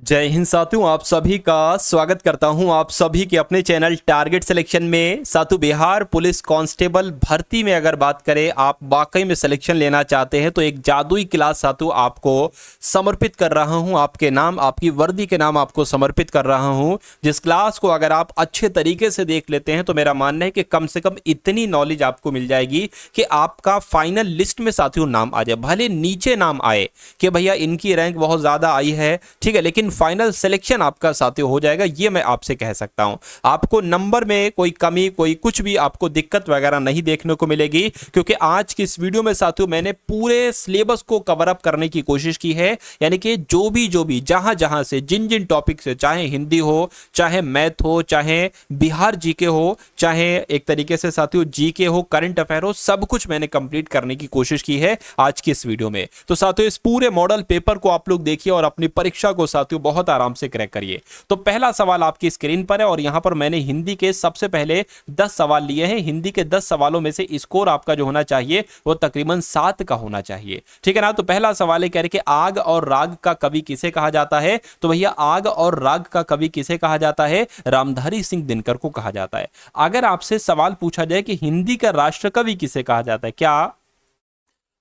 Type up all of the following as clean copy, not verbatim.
जय हिंद साथियों, आप सभी का स्वागत करता हूं आप सभी के अपने चैनल टारगेट सिलेक्शन में। साथियों, बिहार पुलिस कांस्टेबल भर्ती में अगर बात करें, आप वाकई में सिलेक्शन लेना चाहते हैं तो एक जादुई क्लास साथियों आपको समर्पित कर रहा हूं। आपके नाम, आपकी वर्दी के नाम आपको समर्पित कर रहा हूं। जिस क्लास को अगर आप अच्छे तरीके से देख लेते हैं तो मेरा मानना है कि कम से कम इतनी नॉलेज आपको मिल जाएगी कि आपका फाइनल लिस्ट में साथियों नाम आ जाए। भले नीचे नाम आए कि भैया इनकी रैंक बहुत ज्यादा आई है, ठीक है, लेकिन फाइनल सिलेक्शन आपका साथियों हो जाएगा, ये मैं आपसे कह सकता हूं। आपको नंबर में कोई कमी, कोई कुछ भी आपको दिक्कत वगैरह नहीं देखने को मिलेगी, क्योंकि आज की इस वीडियो में साथियों मैंने पूरे सिलेबस को कवर अप करने की कोशिश की है। यानी कि जो भी जहां जहां से जिन जिन टॉपिक से, चाहे हिंदी हो, चाहे मैथ हो, चाहे बिहार जीके हो, चाहे एक तरीके से साथियों जीके हो, करंट अफेयर हो, सब कुछ मैंने कंप्लीट करने की कोशिश की है आज की इस वीडियो में। तो साथियों इस पूरे मॉडल पेपर को आप लोग देखिए और अपनी परीक्षा को साथियों बहुत आराम से क्रैक करिए। तो पहला सवाल आपकी स्क्रीन पर है और यहां पर मैंने हिंदी के सबसे पहले 10 सवाल लिए हैं। हिंदी के 10 सवालों में से स्कोर आपका जो होना चाहिए वो तकरीबन 7 का होना चाहिए, ठीक है ना। तो पहला सवाल है, कह रहे कि आग और राग का कवि किसे कहा जाता है। तो भैया आग और राग का कवि किसे कहा जाता है? रामधारी सिंह दिनकर को कहा जाता है। अगर आपसे सवाल पूछा जाए कि हिंदी का राष्ट्र कवि किसे कहा जाता है, क्या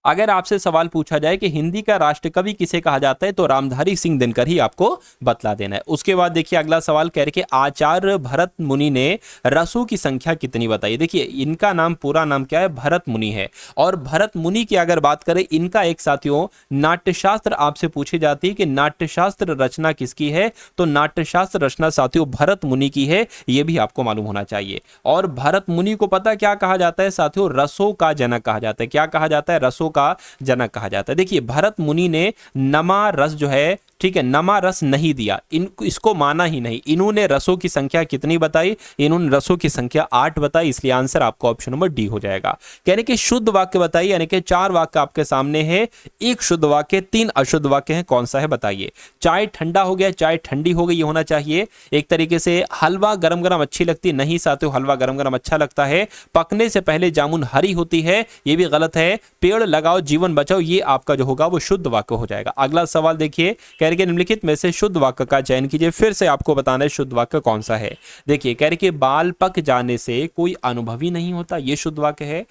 अगर आपसे सवाल पूछा जाए कि हिंदी का राष्ट्र कवि किसे कहा जाता है तो रामधारी सिंह दिनकर ही आपको बतला देना है। उसके बाद देखिए अगला सवाल कह रहे कि आचार्य भरत मुनि ने रसों की संख्या कितनी बताई। देखिए इनका नाम, पूरा नाम क्या है? भरत मुनि है। और भरत मुनि की अगर बात करें, इनका एक साथियों नाट्यशास्त्र आपसे पूछी जाती है कि नाट्यशास्त्र रचना किसकी है, तो नाट्यशास्त्र रचना साथियों भरत मुनि की है, यह भी आपको मालूम होना चाहिए। और भरत मुनि को पता क्या कहा जाता है साथियों? रसों का जनक कहा जाता है। क्या कहा जाता है? रसों का जनक कहा जाता है। देखिए भरत मुनि ने नमा रस जो है, ठीक है, नमा रस नहीं दिया, इसको माना ही नहीं। इन्होंने रसों की संख्या कितनी बताई? इन्होंने रसों की संख्या 8 बताई, इसलिए आंसर आपको ऑप्शन नंबर डी हो जाएगा। कहने कि शुद्ध वाक्य बताइए, यानी कि 4 वाक्य आपके सामने है, 1 शुद्ध वाक्य, 3 अशुद्ध वाक्य है, कौन सा है बताइए। चाय ठंडा हो गया, चाय ठंडी हो गई, ये होना चाहिए। एक तरीके से हलवा गरम गरम अच्छी लगती नहीं साथियों, हलवा गरम गरम अच्छा लगता है। पकने से पहले जामुन हरी होती है, ये भी गलत है। पेड़ लगाओ जीवन बचाओ, ये आपका जो होगा वो शुद्ध वाक्य हो जाएगा। अगला सवाल देखिए, कह रहे कि निम्नलिखित में से शुद्ध वाक्य का चयन कीजिए। फिर से आपको बताना है शुद्ध वाक्य कौन सा है। देखिए कह रहे कि बाल पक जाने से कोई अनुभव ही नहीं होता, ये शुद्ध वाक्य है।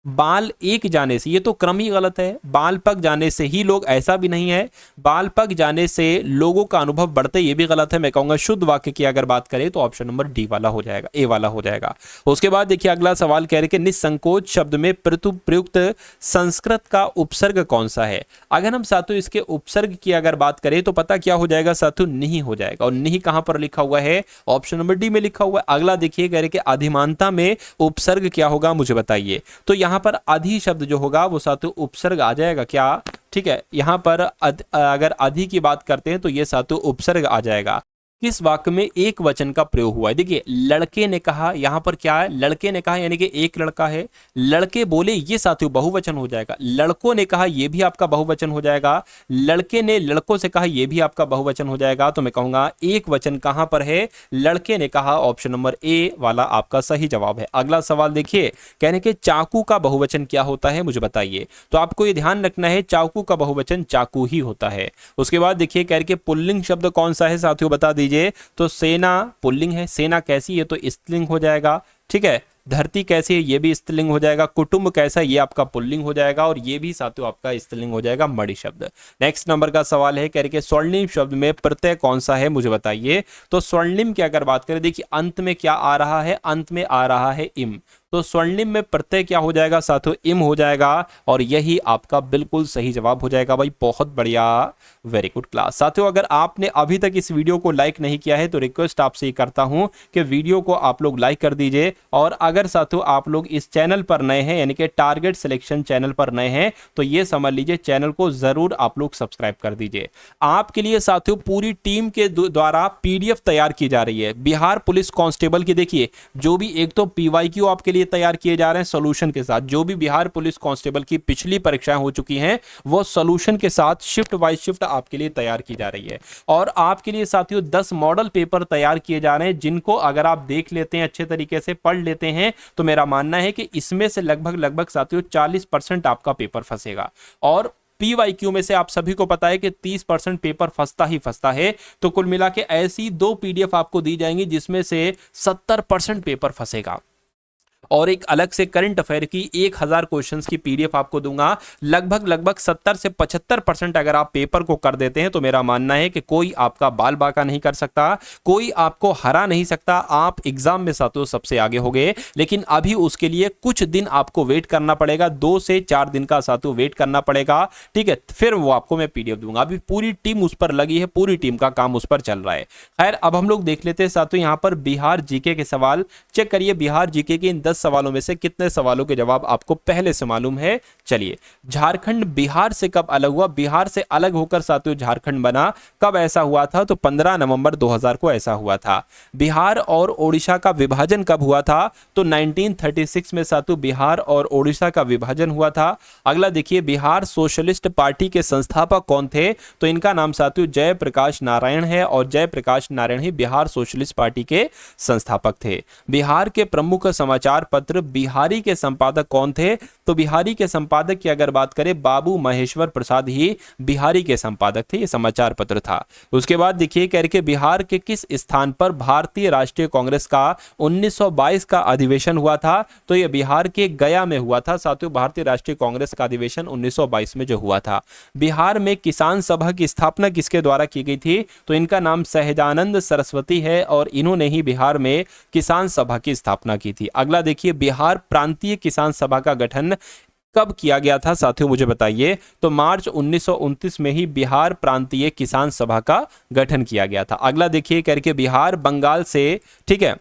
बाल एक जाने से, ये तो क्रम ही गलत है। बाल पक जाने से ही लोग, ऐसा भी नहीं है। बाल पक जाने से लोगों का अनुभव बढ़ते, ये भी गलत है। मैं कहूंगा शुद्ध वाक्य की अगर बात करें तो ऑप्शन नंबर डी वाला हो जाएगा, ए वाला हो जाएगा। उसके बाद देखिए अगला सवाल कह रहे कि निसंकोच शब्द में प्रयुक्त संस्कृत का उपसर्ग कौन सा है। अगर हम साथियों इसके उपसर्ग की अगर बात करें तो पता क्या हो जाएगा साथियों? नहीं हो जाएगा। और नहीं कहां पर लिखा हुआ है? ऑप्शन नंबर डी में लिखा हुआ है। अगला देखिए कह रहे कि अधिमानता में उपसर्ग क्या होगा, मुझे बताइए। तो यहां पर अधि शब्द जो होगा वो साथियों उपसर्ग आ जाएगा क्या? ठीक है, यहां पर अगर अधि की बात करते हैं तो ये साथियों उपसर्ग आ जाएगा। किस वाक्य में एक वचन का प्रयोग हुआ है? देखिए लड़के ने कहा, यहां पर क्या है? लड़के ने कहा, यानी कि एक लड़का है। लड़के बोले, ये साथियों बहुवचन हो जाएगा। लड़कों ने कहा, ये भी आपका बहुवचन हो जाएगा। लड़के ने लड़कों से कहा, ये भी आपका बहुवचन हो जाएगा। तो मैं कहूंगा एक वचन कहां पर है? लड़के ने कहा, ऑप्शन नंबर ए वाला आपका सही जवाब है। अगला सवाल देखिए, कहने के चाकू का बहुवचन क्या होता है, मुझे बताइए। तो आपको ये ध्यान रखना है, चाकू का बहुवचन चाकू ही होता है। उसके बाद देखिए कह रहे कि पुल्लिंग शब्द कौन सा है साथियों, बता दीजिए। तो सेना पुल्लिंग है। सेना कैसी है? तो स्त्रीलिंग हो जाएगा, ठीक है। धरती कैसी है? ये भी स्त्रीलिंग हो जाएगा। कुटुंब कैसा है? ये आपका पुल्लिंग हो जाएगा। और ये भी साथियों आपका स्त्रीलिंग हो जाएगा, मणि शब्द। नेक्स्ट नंबर का सवाल है, कह रहे कि स्वर्णिम शब्द में प्रत्यय कौन सा है, मुझे बताइए। तो स्वर्णिम की अगर बात करें, देखिए अंत में क्या आ रहा है? अंत में आ रहा है इम। तो स्वर्णिम में प्रत्यय क्या हो जाएगा साथियों? इम हो जाएगा। और यही आपका बिल्कुल सही जवाब हो जाएगा भाई, बहुत बढ़िया, वेरी गुड क्लास। साथियों अगर आपने अभी तक इस वीडियो को लाइक नहीं किया है तो रिक्वेस्ट आपसे ही करता हूं कि वीडियो को आप लोग लाइक कर दीजिए। और अगर साथियों आप लोग इस चैनल पर नए हैं, यानी कि टारगेट सिलेक्शन चैनल पर नए हैं, तो ये समझ लीजिए चैनल को जरूर आप लोग सब्सक्राइब कर दीजिए। आपके लिए साथियों पूरी टीम के द्वारा पीडीएफ तैयार की जा रही है बिहार पुलिस कांस्टेबल की। देखिए जो भी, एक तो पीवाईक्यू आपके लिए तैयार किए जा रहे हैं सॉल्यूशन के साथ, जो भी बिहार पुलिस कांस्टेबल की पिछली परीक्षाएं हो चुकी हैं वो सॉल्यूशन के साथ शिफ्ट बाय शिफ्ट आपके लिए तैयार की जा रही है। और आपके लिए साथियों 10 मॉडल पेपर तैयार किए जा रहे हैं, जिनको अगर आप देख लेते हैं, अच्छे तरीके से पढ़ लेते हैं, तो मेरा मानना है कि इसमें से लगभग साथियों 40% आपका पेपर फंसेगा। और PYQ में से आप सभी को पता है कि 30% पेपर फंसता ही फंसता है, तो कुल मिला के ऐसी 2 PDF आपको दी जाएंगी जिसमें से 70% पेपर फंसेगा। और एक अलग से करंट अफेयर की 1000 क्वेश्चंस की PDF आपको दूंगा। लगभग 70 से 75% अगर आप पेपर को कर देते हैं तो मेरा मानना है कि कोई आपका बाल बांका नहीं कर सकता, कोई आपको हरा नहीं सकता, आप एग्जाम में साथियों सबसे आगे हो गए। लेकिन अभी उसके लिए कुछ दिन आपको वेट करना पड़ेगा, 2 से 4 दिन का साथियों वेट करना पड़ेगा, ठीक है, फिर वो आपको मैं PDF दूंगा। अभी पूरी टीम उस पर लगी है, पूरी टीम का काम उस पर चल रहा है। खैर, अब हम लोग देख लेते हैं साथियों यहां पर बिहार जीके के सवाल। चेक करिए बिहार जीके के इन 10 सवालों में से कितने सवालों के जवाब आपको पहले से मालूम है। चलिए, झारखंड बिहार से कब अलग हुआ? बिहार से अलग होकर साथियों झारखंड बना, कब ऐसा हुआ था? तो 15 नवंबर 2000 को ऐसा हुआ था। बिहार और ओडिशा का विभाजन कब हुआ था? तो 1936 में साथियों बिहार और ओडिशा का विभाजन हुआ था। अगला देखिए, बिहार सोशलिस्ट पार्टी के संस्थापक कौन थे? तो इनका नाम साथियों जयप्रकाश नारायण है, और जयप्रकाश नारायण ही बिहार सोशलिस्ट पार्टी के संस्थापक थे। बिहार के प्रमुख समाचार पत्र बिहारी के संपादक कौन थे? तो बिहारी के संपादक की अगर बात करें, बाबू महेश्वर प्रसाद ही बिहारी के संपादक थे, ये समाचार पत्र था। उसके बाद देखिए करके बिहार के किस स्थान पर भारतीय राष्ट्रीय कांग्रेस का 1922 का अधिवेशन हुआ था? तो ये बिहार के गया में हुआ था साथियों, भारतीय राष्ट्रीय कांग्रेस का अधिवेशन 1922 में जो हुआ था। बिहार में किसान सभा की स्थापना किसके द्वारा की गई थी? तो इनका नाम सहजानंद सरस्वती है, और इन्होंने ही बिहार में किसान सभा की स्थापना की थी। अगला देखिए, बिहार प्रांतीय किसान सभा का गठन कब किया गया था साथियों, मुझे बताइए। तो मार्च 1929 में ही बिहार प्रांतीय किसान सभा का गठन किया गया था। अगला देखिए करके, बिहार बंगाल से, ठीक है,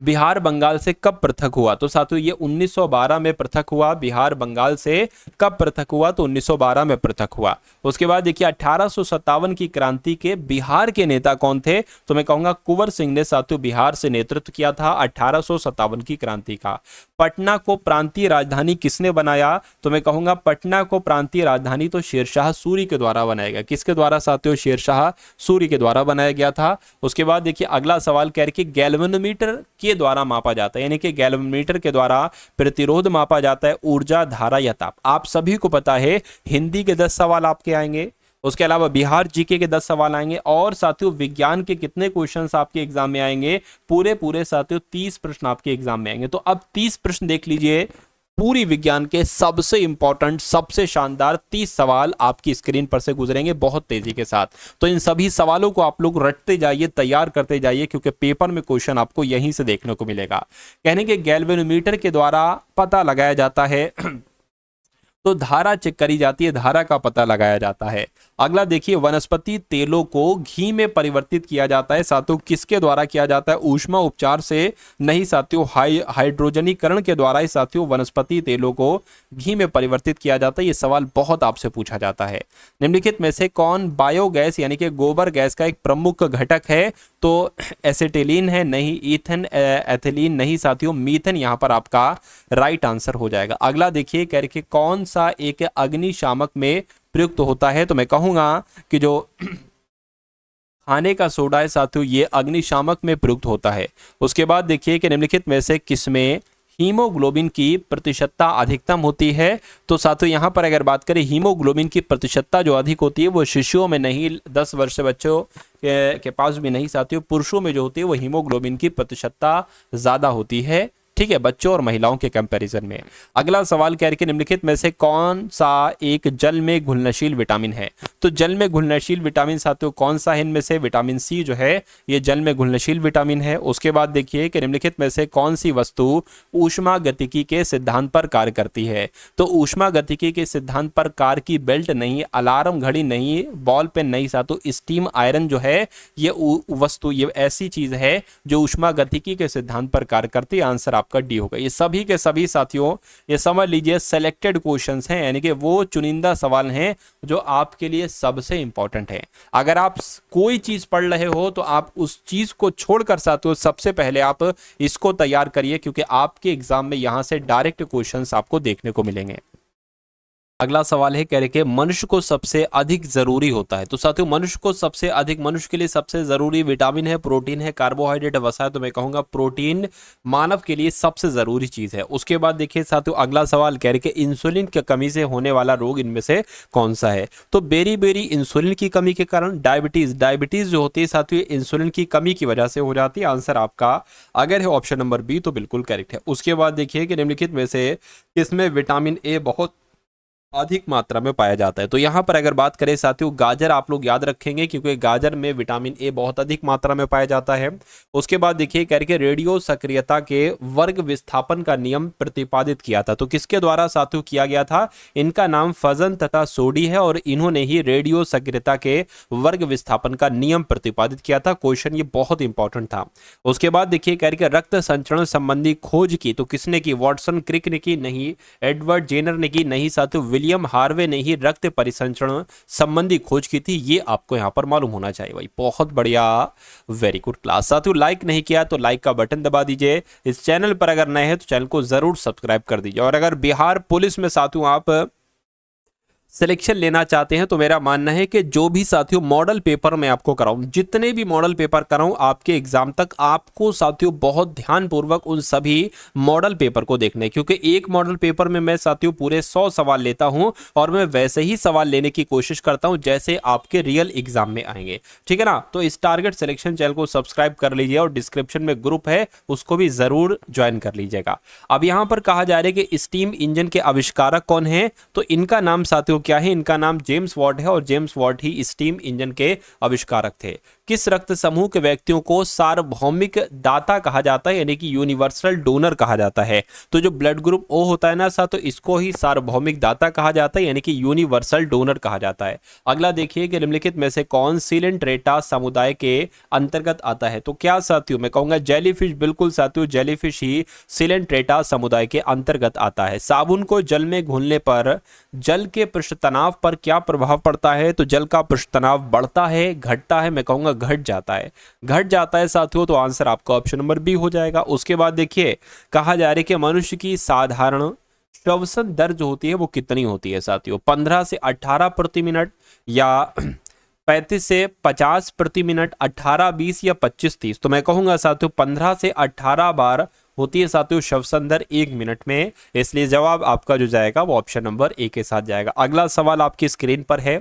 बिहार बंगाल से कब पृथक हुआ? तो साथियों ये 1912 में पृथक हुआ। बिहार बंगाल से कब पृथक हुआ? तो 1912 में पृथक हुआ। उसके बाद देखिए 1857 की क्रांति के बिहार के नेता कौन थे? तो मैं कहूंगा कुंवर सिंह ने साथियों बिहार से नेतृत्व किया था 1857 की क्रांति का। पटना को प्रांतीय राजधानी किसने बनाया? तो मैं कहूंगा पटना को प्रांतीय राजधानी तो शेरशाह सूरी के द्वारा बनाया गया। किसके द्वारा साथियों? शेरशाह सूरी के द्वारा बनाया गया था। उसके बाद देखिए अगला सवाल कह रहे कि गैल्वेनोमीटर के द्वारा मापा जाता है, यानी कि गैल्वेनोमीटर के द्वारा प्रतिरोध मापा जाता है, ऊर्जा, धारा या ताप। आप सभी को पता है हिंदी के 10 सवाल आपके आएंगे, उसके अलावा बिहार जीके के 10 सवाल आएंगे, और साथियों विज्ञान के कितने क्वेश्चंस आपके एग्जाम में आएंगे? पूरे साथियों 30 प्रश्न आपके एग्जाम में आएंगे। तो अब 30 प्रश्न देख लीजिए, पूरी विज्ञान के सबसे इंपॉर्टेंट, सबसे शानदार 30 सवाल आपकी स्क्रीन पर से गुजरेंगे बहुत तेजी के साथ। तो इन सभी सवालों को आप लोग रटते जाइए, तैयार करते जाइए, क्योंकि पेपर में क्वेश्चन आपको यहीं से देखने को मिलेगा। कहने के गैल्वेनोमीटर के द्वारा पता लगाया जाता है तो धारा चेक करी जाती है, धारा का पता लगाया जाता है। अगला देखिए, वनस्पति तेलों को घी में परिवर्तित किया जाता है साथियों, किसके द्वारा किया जाता है? ऊष्मा उपचार से नहीं साथियों, हाइड्रोजनीकरण के द्वारा ही साथियों वनस्पति तेलों को घी में परिवर्तित किया जाता है। ये सवाल बहुत आपसे पूछा जाता है। निम्नलिखित में से कौन बायोगैस यानी कि गोबर गैस का एक प्रमुख घटक है? तो एसिटिलीन है, नहीं। ईथन, एथिलीन नहीं साथियों, मीथेन यहाँ पर आपका राइट आंसर हो जाएगा। अगला देखिए करके, कौन सा एक अग्निशामक में प्रयुक्त होता है? तो मैं कहूंगा कि जो खाने का सोडा है साथियों, ये अग्निशामक में प्रयुक्त होता है। उसके बाद देखिए कि निम्नलिखित में से किसमें हीमोग्लोबिन की प्रतिशतता अधिकतम होती है? तो साथियों यहाँ पर अगर बात करें, हीमोग्लोबिन की प्रतिशतता जो अधिक होती है वो शिशुओं में नहीं, 10 वर्ष से बच्चों के पास भी नहीं साथियों, पुरुषों में जो होती है वो हीमोग्लोबिन की प्रतिशतता ज्यादा होती है, ठीक है, बच्चों और महिलाओं के कंपैरिजन में। अगला सवाल कह रहे कि निम्नलिखित में से कौन सा एक जल में घुलनशील विटामिन है? तो जल में घुलनशील विटामिन साथियों कौन सा है? इनमें से विटामिन सी जो है ये जल में घुलनशील विटामिन है। उसके बाद देखिए कि निम्नलिखित में से कौन सी वस्तु ऊष्मा गतिकी के सिद्धांत पर कार्य करती है? तो ऊष्मा गतिकी के सिद्धांत पर कार्य की बेल्ट नहीं, अलार्म घड़ी नहीं, बॉल पेन नहीं साथियों, स्टीम आयरन जो है ये वस्तु, ये ऐसी चीज है जो ऊष्मा गतिकी के सिद्धांत पर कार्य करती है। आंसर आपका डी होगा। ये सभी के सभी साथियों ये समझ लीजिए सिलेक्टेड क्वेश्चंस हैं, यानी कि वो चुनिंदा सवाल हैं जो आपके लिए सबसे इंपॉर्टेंट है। अगर आप कोई चीज पढ़ रहे हो तो आप उस चीज को छोड़कर साथियों सबसे पहले आप इसको तैयार करिए, क्योंकि आपके एग्जाम में यहां से डायरेक्ट क्वेश्चंस आपको देखने को मिलेंगे। अगला सवाल है, कह रहे कि मनुष्य को सबसे अधिक जरूरी होता है। तो साथियों मनुष्य को सबसे अधिक, मनुष्य के लिए सबसे जरूरी विटामिन है, प्रोटीन है, कार्बोहाइड्रेट, वसा है। तो मैं कहूंगा प्रोटीन मानव के लिए सबसे जरूरी चीज है। उसके बाद देखिए साथियों अगला सवाल कह रहे कि इंसुलिन की कमी से होने वाला रोग इनमें से कौन सा है। तो बेरी बेरी इंसुलिन की कमी के कारण डायबिटीज, डायबिटीज जो होती है साथियों इंसुलिन की कमी की वजह से हो जाती है। आंसर आपका अगर है ऑप्शन नंबर बी तो बिल्कुल करेक्ट है। उसके बाद देखिए कि निम्नलिखित में से किसमें विटामिन ए बहुत अधिक मात्रा में पाया जाता है। तो यहाँ पर अगर बात करें साथियों गाजर आप लोग याद रखेंगे क्योंकि गाजर में विटामिन ए बहुत अधिक मात्रा में पाया जाता है। उसके बाद देखिए करके रेडियो सक्रियता के वर्ग विस्थापन का नियम प्रतिपादित किया था। तो किसके द्वारा साथियों किया गया था? इनका नाम फजन तथा सोडी है और इन्होंने ही रेडियो सक्रियता के वर्ग विस्थापन का नियम प्रतिपादित किया था। क्वेश्चन ये बहुत इंपॉर्टेंट था। उसके बाद देखिए करके रक्त संचरण संबंधी खोज की तो किसने की? वॉटसन क्रिक ने की? नहीं। एडवर्ड जेनर ने की? नहीं साथियों विलियम हार्वे ने ही रक्त परिसंचरण संबंधी खोज की थी। ये आपको यहां पर मालूम होना चाहिए भाई। बहुत बढ़िया, वेरी गुड क्लास। साथियों लाइक नहीं किया तो लाइक का बटन दबा दीजिए। इस चैनल पर अगर नए हैं तो चैनल को जरूर सब्सक्राइब कर दीजिए। और अगर बिहार पुलिस में साथियों आप सिलेक्शन लेना चाहते हैं तो मेरा मानना है कि जो भी साथियों मॉडल पेपर मैं आपको कराऊं, जितने भी मॉडल पेपर कराऊं आपके एग्जाम तक, आपको साथियों बहुत ध्यानपूर्वक उन सभी मॉडल पेपर को देखना है। क्योंकि एक मॉडल पेपर में मैं साथियों पूरे 100 सवाल लेता हूं और मैं वैसे ही सवाल लेने की कोशिश करता हूं जैसे आपके रियल एग्जाम में आएंगे। ठीक है ना? तो इस टारगेट सिलेक्शन चैनल को सब्सक्राइब कर लीजिए और डिस्क्रिप्शन में ग्रुप है उसको भी जरूर ज्वाइन कर लीजिएगा। अब यहां पर कहा जा रहा है कि स्टीम इंजन के आविष्कारक कौन है? तो इनका नाम साथियों क्या है? इनका नाम जेम्स वाट है और जेम्स वाट ही स्टीम इंजन के आविष्कारक थे। किस रक्त समूह के व्यक्तियों को सार्वभौमिक दाता कहा जाता है यानी कि यूनिवर्सल डोनर कहा जाता है? तो जो ब्लड ग्रुप ओ होता है ना साथ, तो इसको ही सार्वभौमिक दाता कहा जाता है यानी कि यूनिवर्सल डोनर कहा जाता है। अगला देखिए कि निम्नलिखित में से कौन सिलेंट्रेटा समुदाय के अंतर्गत आता है? तो क्या साथियों मैं कहूंगा जेलीफिश। बिल्कुल साथियों जेलीफिश ही सिलेंट्रेटा समुदाय के अंतर्गत आता है। साबुन को जल में घुलने पर जल के पृष्ठ तनाव पर क्या प्रभाव पड़ता है? तो जल का पृष्ठ तनाव बढ़ता है, घटता है? मैं कहूंगा घट जाता है। घट जाता है साथियों, तो आंसर आपका ऑप्शन नंबर बी हो जाएगा। उसके बाद देखिए कहा जा रहा है कि मनुष्य की साधारण श्वसन दर जो होती है वो कितनी होती है साथियों? 15 से 18 प्रति मिनट या 35 से 50 प्रति मिनट, 18, 20 या 25, 30? तो मैं कहूंगा साथियों 15 से 18 बार होती है साथियों श्वसन दर 1 मिनट में। इसलिए जवाब आपका जो जाएगा वो ऑप्शन नंबर ए के साथ जाएगा। अगला सवाल आपकी स्क्रीन पर है।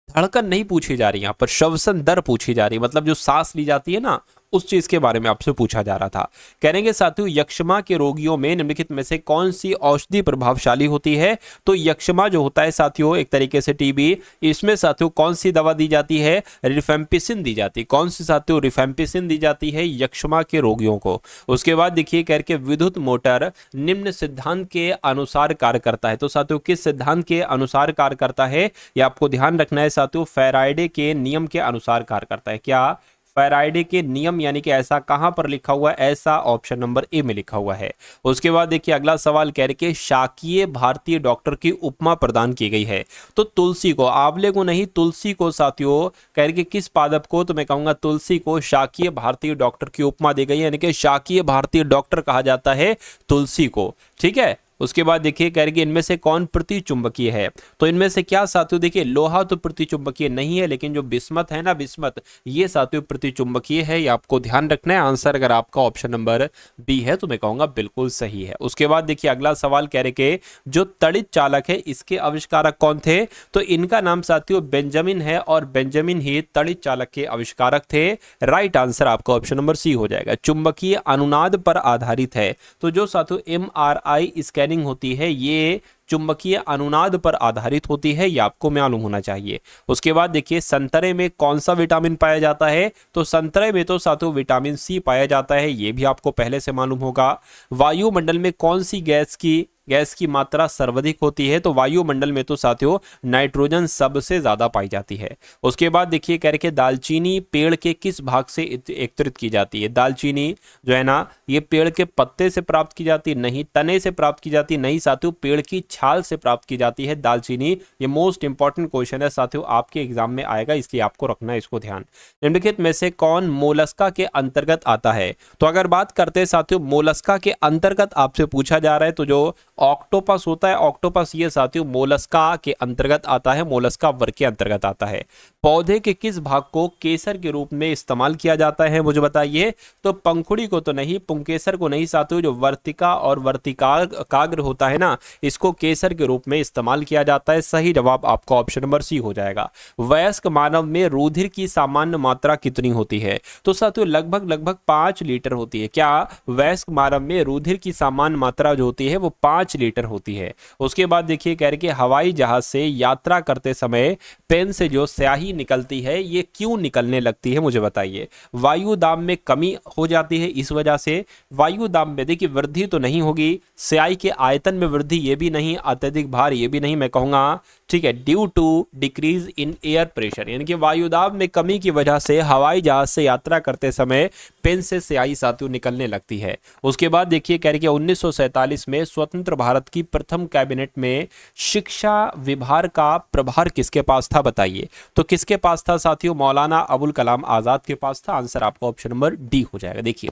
धड़कन नहीं पूछी जा रही, यहां पर श्वसन दर पूछी जा रही है, मतलब जो सांस ली जाती है ना उस चीज के बारे में आपसे पूछा जा रहा था। कहेंगे साथियों यक्षमा के रोगियों में निम्नलिखित में से कौन सी औषधि प्रभावशाली होती है? तो यक्षमा जो होता है साथियों एक तरीके से टीबी, इसमें साथियों कौन सी दवा दी जाती है? रिफेम्पिसिन दी जाती है। कौन सी साथियों? रिफेम्पिसिन दी जाती है यक्षमा के रोगियों को। उसके बाद देखिए करके विद्युत मोटर निम्न सिद्धांत के अनुसार कार्य करता है। तो साथियों किस सिद्धांत के अनुसार कार्य करता है ये आपको ध्यान रखना है साथियों। फैराडे के नियम के अनुसार कार्य करता है। क्या? फैराडे के नियम, यानी कि ऐसा कहां पर लिखा हुआ है? ऐसा ऑप्शन नंबर ए में लिखा हुआ है। उसके बाद देखिए अगला सवाल कह रहे कि शाकीय भारतीय डॉक्टर की उपमा प्रदान की गई है। तो तुलसी को, आंवले को नहीं, तुलसी को साथियों कह रहे कि किस पादप को? तो मैं कहूंगा तुलसी को शाकीय भारतीय डॉक्टर की उपमा दी गई है, यानी कि शाकीय भारतीय डॉक्टर कहा जाता है तुलसी को। ठीक है। उसके बाद देखिए कह रहे कि इनमें से कौन प्रतिचुंबकीय है? तो इनमें से क्या साथियों देखिए लोहा तो प्रतिचुंबकीय नहीं है, लेकिन जो बिस्मत है ना, बिस्मत ये साथियों प्रतिचुंबकीय है। ये आपको ध्यान रखना है। आंसर अगर आपका ऑप्शन नंबर बी है तो मैं कहूंगा बिल्कुल सही है। उसके बाद देखिए अगला सवाल कह रहे कि जो तड़ित चालक है इसके आविष्कारक कौन थे? तो इनका नाम साथियों बेंजामिन है और बेंजामिन ही तड़ित चालक के आविष्कारक थे। राइट आंसर आपका ऑप्शन नंबर सी हो जाएगा। चुंबकीय अनुनाद पर आधारित है। तो जो साथियों MRI स्कैनिंग होती है ये चुंबकीय अनुनाद पर आधारित होती है, ये आपको मालूम होना चाहिए। उसके बाद देखिए संतरे में कौन सा विटामिन पाया जाता है? तो संतरे में तो साथियों विटामिन सी पाया जाता है, ये भी आपको पहले से मालूम होगा। वायुमंडल में कौन सी गैस की मात्रा सर्वाधिक होती है? तो वायुमंडल में तो साथियों नाइट्रोजन सबसे ज्यादा पाई जाती है। उसके बाद देखिए कह रहे कि दालचीनी पेड़ के किस भाग से एकत्रित की जाती है? दालचीनी जो है ना ये पेड़ के पत्ते से प्राप्त की जाती है? नहीं। तने से प्राप्त की जाती है? नहीं साथियों। पेड़ की छाल से प्राप्त की जाती है दालचीनी। ये मोस्ट इंपॉर्टेंट क्वेश्चन है साथियों, आपके एग्जाम में आएगा, इसलिए आपको रखना है इसको ध्यान। निम्नलिखित में से कौन मोलस्का के अंतर्गत आता है? तो अगर बात करते हैं साथियों मोलस्का के अंतर्गत आपसे पूछा जा रहा है तो जो ऑक्टोपस होता है। ऑक्टोपस ये साथियों मोलस्का के अंतर्गत आता है, मोलस्का वर्ग के अंतर्गत आता है। पौधे के किस भाग को केसर के रूप में इस्तेमाल किया जाता है, मुझे बताइए। तो पंखुड़ी को तो नहीं, पुंकेसर को नहीं साथियों, जो वर्तिका और वर्तिकाग्र होता है ना, इसको केसर के रूप में इस्तेमाल किया जाता है। सही जवाब आपका ऑप्शन नंबर सी हो जाएगा। वयस्क मानव में रुधिर की सामान्य मात्रा कितनी होती है? तो साथियों लगभग 5 लीटर होती है। क्या वयस्क मानव में रुधिर की सामान्य मात्रा जो होती है वो 5 लीटर होती है। उसके बाद देखिए कह रहे कि हवाई जहाज से यात्रा करते समय पेन से जो स्याही निकलती है ये क्यों निकलने लगती है, मुझे बताइए। वायु दाब में कमी हो जाती है इस वजह से। वायु दाब में देखिए वृद्धि तो नहीं होगी, स्याही के आयतन में वृद्धि ये भी नहीं, अत्यधिक भार ये भी नहीं, मैं कहूंगा ठीक है due to decrease in air pressure, यानी कि वायुदाब में कमी की वजह से हवाई जहाज से यात्रा करते समय पेन से स्याही साथियों निकलने लगती है। उसके बाद देखिए कह रहे कि 1947 में स्वतंत्र भारत की प्रथम कैबिनेट में शिक्षा विभाग का प्रभार किसके पास था, बताइए। तो किसके पास था साथियों? मौलाना अबुल कलाम आजाद के पास था। आंसर आपका ऑप्शन नंबर डी हो जाएगा। देखिए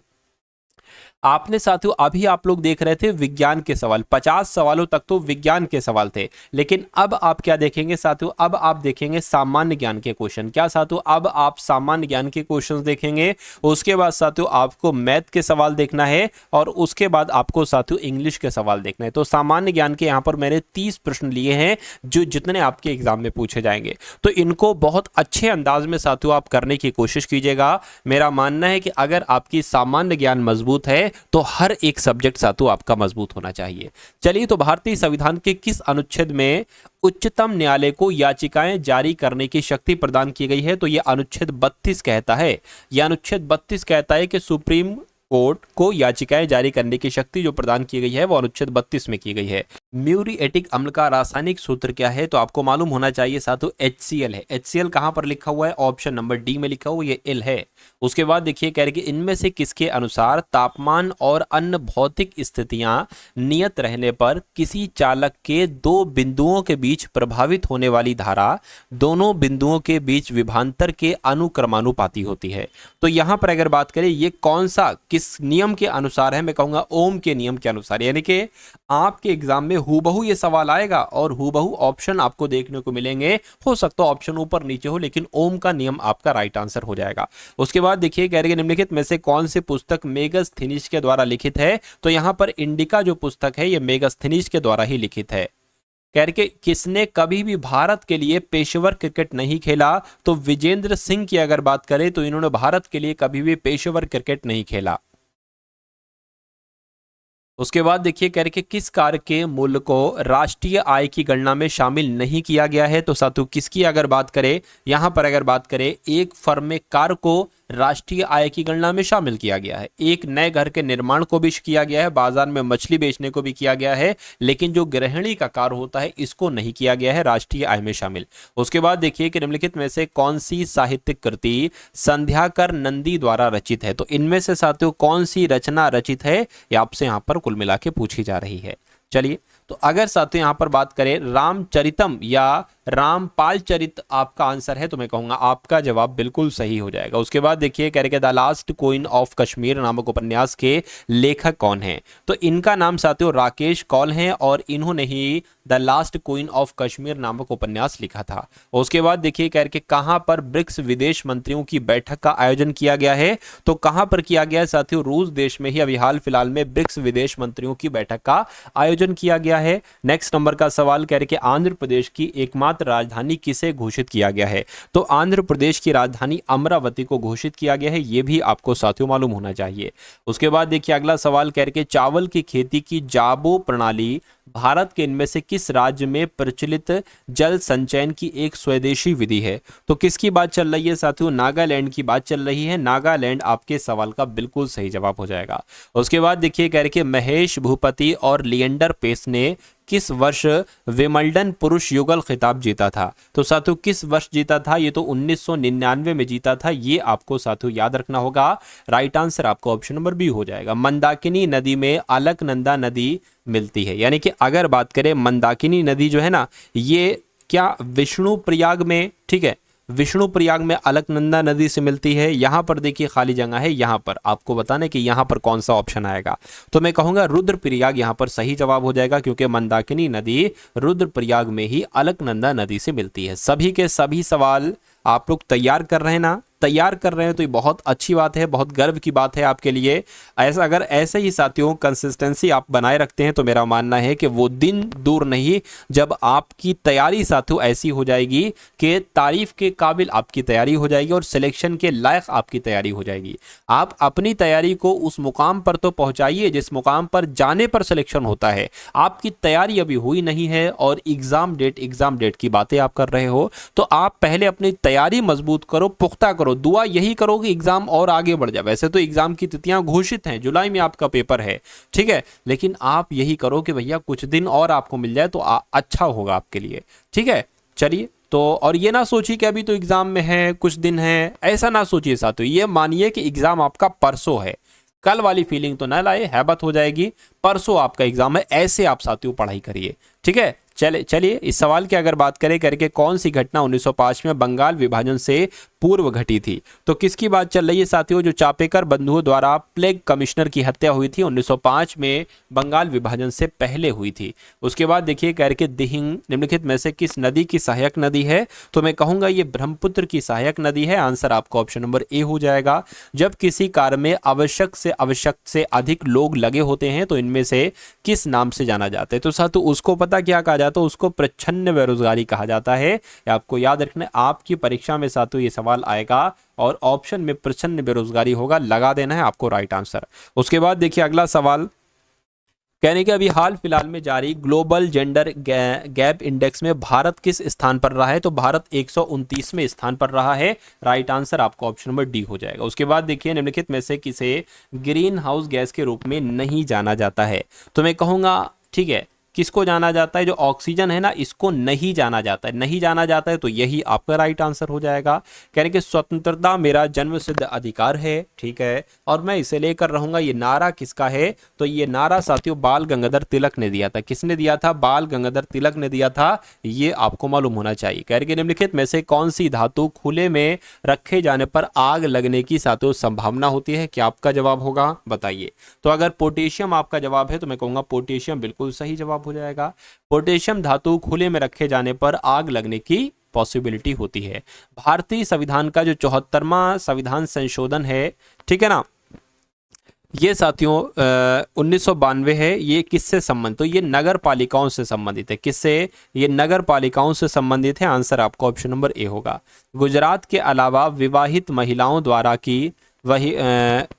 आपने साथियों अभी आप लोग देख रहे थे विज्ञान के सवाल, 50 सवालों तक तो विज्ञान के सवाल थे, लेकिन अब आप क्या देखेंगे साथियों? अब आप देखेंगे सामान्य ज्ञान के क्वेश्चन। क्या साथियों? अब आप सामान्य ज्ञान के क्वेश्चंस देखेंगे। उसके बाद साथियों आपको मैथ के सवाल देखना है और उसके बाद आपको साथियों इंग्लिश के सवाल देखना है। तो सामान्य ज्ञान के यहाँ पर मैंने 30 प्रश्न लिए हैं जो जितने आपके एग्जाम में पूछे जाएंगे, तो इनको बहुत अच्छे अंदाज में साथियों आप करने की कोशिश कीजिएगा। मेरा मानना है कि अगर आपकी सामान्य ज्ञान मजबूत है तो हर एक सब्जेक्ट साथियों आपका मजबूत होना चाहिए। चलिए तो भारतीय संविधान के किस अनुच्छेद में उच्चतम न्यायालय को याचिकाएं जारी करने की शक्ति प्रदान की गई है? तो यह अनुच्छेद 32 कहता है, यह अनुच्छेद 32 कहता है कि सुप्रीम कोर्ट को याचिकाएं जारी करने की शक्ति जो प्रदान की गई है वो अनुच्छेद 32 में की गई है। म्यूरिएटिक अम्ल का रासायनिक सूत्र क्या है? तो आपको मालूम होना चाहिए साथियों HCl है। HCl कहां पर लिखा हुआ है? ऑप्शन नंबर डी में लिखा हुआ ये L है। उसके बाद देखिए कह रहे कि इनमें से किसके अनुसार तापमान और अन्य भौतिक स्थितियां नियत रहने पर किसी चालक के दो बिंदुओं के बीच प्रभावित होने वाली धारा दोनों बिंदुओं के बीच विभांतर के अनुक्रमानुपाती होती है। तो यहां पर अगर बात करें ये कौन सा किस नियम के अनुसार है? मैं कहूंगा ओम के नियम के अनुसार, यानी कि आपके एग्जाम में हूबहू ये सवाल आएगा और हूबहू ऑप्शन आपको देखने को मिलेंगे। हो सकता है ऑप्शन ऊपर नीचे हो, लेकिन ओम का नियम आपका राइट आंसर हो जाएगा। उसके बाद देखिए कह रहे निम्नलिखित में से कौन सी पुस्तक मेगास्थनीज के द्वारा लिखित है? तो यहां पर इंडिका जो पुस्तक है ये मेगास्थनीज के द्वारा ही लिखित है। कह रहे कि किसने कभी भी भारत के लिए पेशेवर क्रिकेट नहीं खेला? तो विजेंद्र सिंह की अगर बात करें तो इन्होंने भारत के लिए कभी भी पेशेवर क्रिकेट नहीं खेला। उसके बाद देखिए कह रहे कि किस कार के मूल्य को राष्ट्रीय आय की गणना में शामिल नहीं किया गया है? तो साथियों किसकी अगर बात करें, यहां पर अगर बात करें एक फर्म में कार को राष्ट्रीय आय की गणना में शामिल किया गया है, एक नए घर के निर्माण को भी किया गया है, बाजार में मछली बेचने को भी किया गया है, लेकिन जो गृहिणी का कार्य होता है इसको नहीं किया गया है राष्ट्रीय आय में शामिल। उसके बाद देखिए कि निम्नलिखित में से कौन सी साहित्यिक कृति संध्याकर नंदी द्वारा रचित है? तो इनमें से साथियों कौन सी रचना रचित है ये आपसे यहां पर कुल मिला के पूछी जा रही है। चलिए तो अगर साथियों यहां पर बात करें रामचरितम या रामपाल चरित आपका आंसर है, तो मैं कहूंगा आपका जवाब बिल्कुल सही हो जाएगा। उसके बाद देखिए कह रहे कि the last queen of Kashmir नामक उपन्यास के लेखक कौन है? तो इनका नाम साथियों राकेश कौल है और इन्होंने ही the last queen of Kashmir नामक उपन्यास लिखा था। उसके बाद देखिए कह रहे कि कहां पर ब्रिक्स विदेश मंत्रियों की बैठक का आयोजन किया गया है? तो कहां पर किया गया है साथियों? रूस देश में ही अभी हाल फिलहाल में ब्रिक्स विदेश मंत्रियों की बैठक का आयोजन किया गया है। नेक्स्ट नंबर का सवाल कह रहे कि आंध्र प्रदेश की एकमात्र राजधानी किसे घोषित किया गया है? तो आंध्र प्रदेश की राजधानी अमरावती को घोषित किया गया है, यह भी आपको साथियों मालूम होना चाहिए। उसके बाद देखिए अगला सवाल कह रहे कि चावल की खेती की जाबो प्रणाली भारत के इनमें से किस राज्य में प्रचलित जल संचयन की एक स्वदेशी विधि है? तो किसकी बात चल रही है साथियों? नागालैंड की बात चल रही है। नागालैंड आपके सवाल का बिल्कुल सही जवाब हो जाएगा। उसके बाद देखिए कह रहे कि महेश भूपति और लिएंडर पेस ने किस वर्ष विंबलडन पुरुष युगल खिताब जीता था? तो साथियों किस वर्ष जीता था? ये तो 1999 में जीता था, ये आपको साथियों याद रखना होगा। राइट आंसर आपको ऑप्शन नंबर बी हो जाएगा। मंदाकिनी नदी में अलकनंदा नदी मिलती है, यानी कि अगर बात करें मंदाकिनी नदी जो है ना ये क्या विष्णु प्रयाग में, ठीक है, विष्णुप्रयाग में अलकनंदा नदी से मिलती है। यहाँ पर देखिए खाली जगह है, यहाँ पर आपको बताना है कि यहाँ पर कौन सा ऑप्शन आएगा। तो मैं कहूँगा रुद्रप्रयाग यहाँ पर सही जवाब हो जाएगा, क्योंकि मंदाकिनी नदी रुद्रप्रयाग में ही अलकनंदा नदी से मिलती है। सभी के सभी सवाल आप लोग तैयार कर रहे हैं ना? तैयार कर रहे हैं तो ये बहुत अच्छी बात है, बहुत गर्व की बात है आपके लिए। ऐसा अगर ऐसे ही साथियों कंसिस्टेंसी आप बनाए रखते हैं तो मेरा मानना है कि वो दिन दूर नहीं जब आपकी तैयारी साथियों ऐसी हो जाएगी कि तारीफ के काबिल आपकी तैयारी हो जाएगी और सिलेक्शन के लायक आपकी तैयारी हो जाएगी। आप अपनी तैयारी को उस मुकाम पर तो पहुंचाइए जिस मुकाम पर जाने पर सिलेक्शन होता है। आपकी तैयारी अभी हुई नहीं है और एग्जाम डेट की बातें आप कर रहे हो, तो आप पहले अपनी तैयारी मजबूत करो, पुख्ता करो। दुआ यही करो कि एग्जाम और आगे बढ़ जाए। वैसे तो एग्जाम की तिथियां घोषित हैं, जुलाई में आपका पेपर है, ठीक है, लेकिन आप यही करो कि भैया कुछ दिन और आपको मिल जाए तो अच्छा होगा आपके लिए, ठीक है। चलिए, तो और ये ना सोचिए कि अभी तो एग्जाम में है, कुछ दिन है, ऐसा ना सोचिए साथियों। ये मानिए कि एग्जाम आपका परसों है, कल वाली फीलिंग तो ना लाए, हैबत हो जाएगी। परसों आपका एग्जाम है, ऐसे आप साथियों पढ़ाई करिए, ठीक है। चलिए इस सवाल की अगर बात करें करके कौन सी घटना 1905 में बंगाल विभाजन से पूर्व घटी थी, तो किसकी बात चल रही है साथियों? जो चापेकर बंधुओं द्वारा प्लेग कमिश्नर की हत्या हुई थी 1905 में, बंगाल विभाजन से पहले हुई थी। उसके बाद देखिए करके दिहिंग निम्नलिखित में से किस नदी की सहायक नदी है? तो मैं कहूंगा ये ब्रह्मपुत्र की सहायक नदी है। आंसर आपका ऑप्शन नंबर ए हो जाएगा। जब किसी कार्य में आवश्यक से अधिक लोग लगे होते हैं तो इनमें से किस नाम से जाना जाता है? तो साथियों उसको पता क्या कहा जाता है? उसको प्रच्छन्न बेरोजगारी कहा जाता है। आपको याद रखना, आपकी परीक्षा में साथियों ये सवाल आएगा और ऑप्शन में प्रच्छन्न बेरोजगारी होगा, लगा देना है आपको राइट आंसर। उसके बाद देखिए अगला सवाल, कहने के अभी हाल फिलहाल में जारी ग्लोबल जेंडर गैप इंडेक्स में भारत किस स्थान पर रहा है? तो भारत 129वें स्थान पर रहा है। राइट आंसर आपका ऑप्शन नंबर डी हो जाएगा। उसके बाद देखिए निम्नलिखित में से किसे ग्रीन हाउस गैस के रूप में नहीं जाना जाता है? तो मैं कहूंगा, ठीक है, किसको जाना जाता है? जो ऑक्सीजन है ना, इसको नहीं जाना जाता है। नहीं जाना जाता है तो यही आपका राइट आंसर हो जाएगा। कह रहे कि स्वतंत्रता मेरा जन्म सिद्ध अधिकार है, ठीक है, और मैं इसे लेकर रहूंगा। ये नारा किसका है? तो ये नारा साथियों बाल गंगाधर तिलक ने दिया था। किसने दिया था? बाल गंगाधर तिलक ने दिया था। ये आपको मालूम होना चाहिए। कह रहे कि निम्नलिखित में से कौन सी धातु खुले में रखे जाने पर आग लगने की साथियों संभावना होती है? क्या आपका जवाब होगा? बताइए। तो अगर पोटेशियम आपका जवाब है तो मैं कहूंगा पोटेशियम बिल्कुल सही जवाब हो जाएगा। पोटेशियम धातु खुले में रखे जाने पर आग लगने की पॉसिबिलिटी होती है। भारतीय संविधान का जो 74वां संविधान संशोधन है, ठीक है ना, ये साथियों 1992 है। ये किससे संबंधित? तो ये नगर पालिकाओं से संबंधित है। किससे? ये नगर पालिकाओं से संबंधित है। आंसर आपका ऑप्शन नंबर ए होगा। गुजरात के अलावा विवाहित महिलाओं द्वारा की वही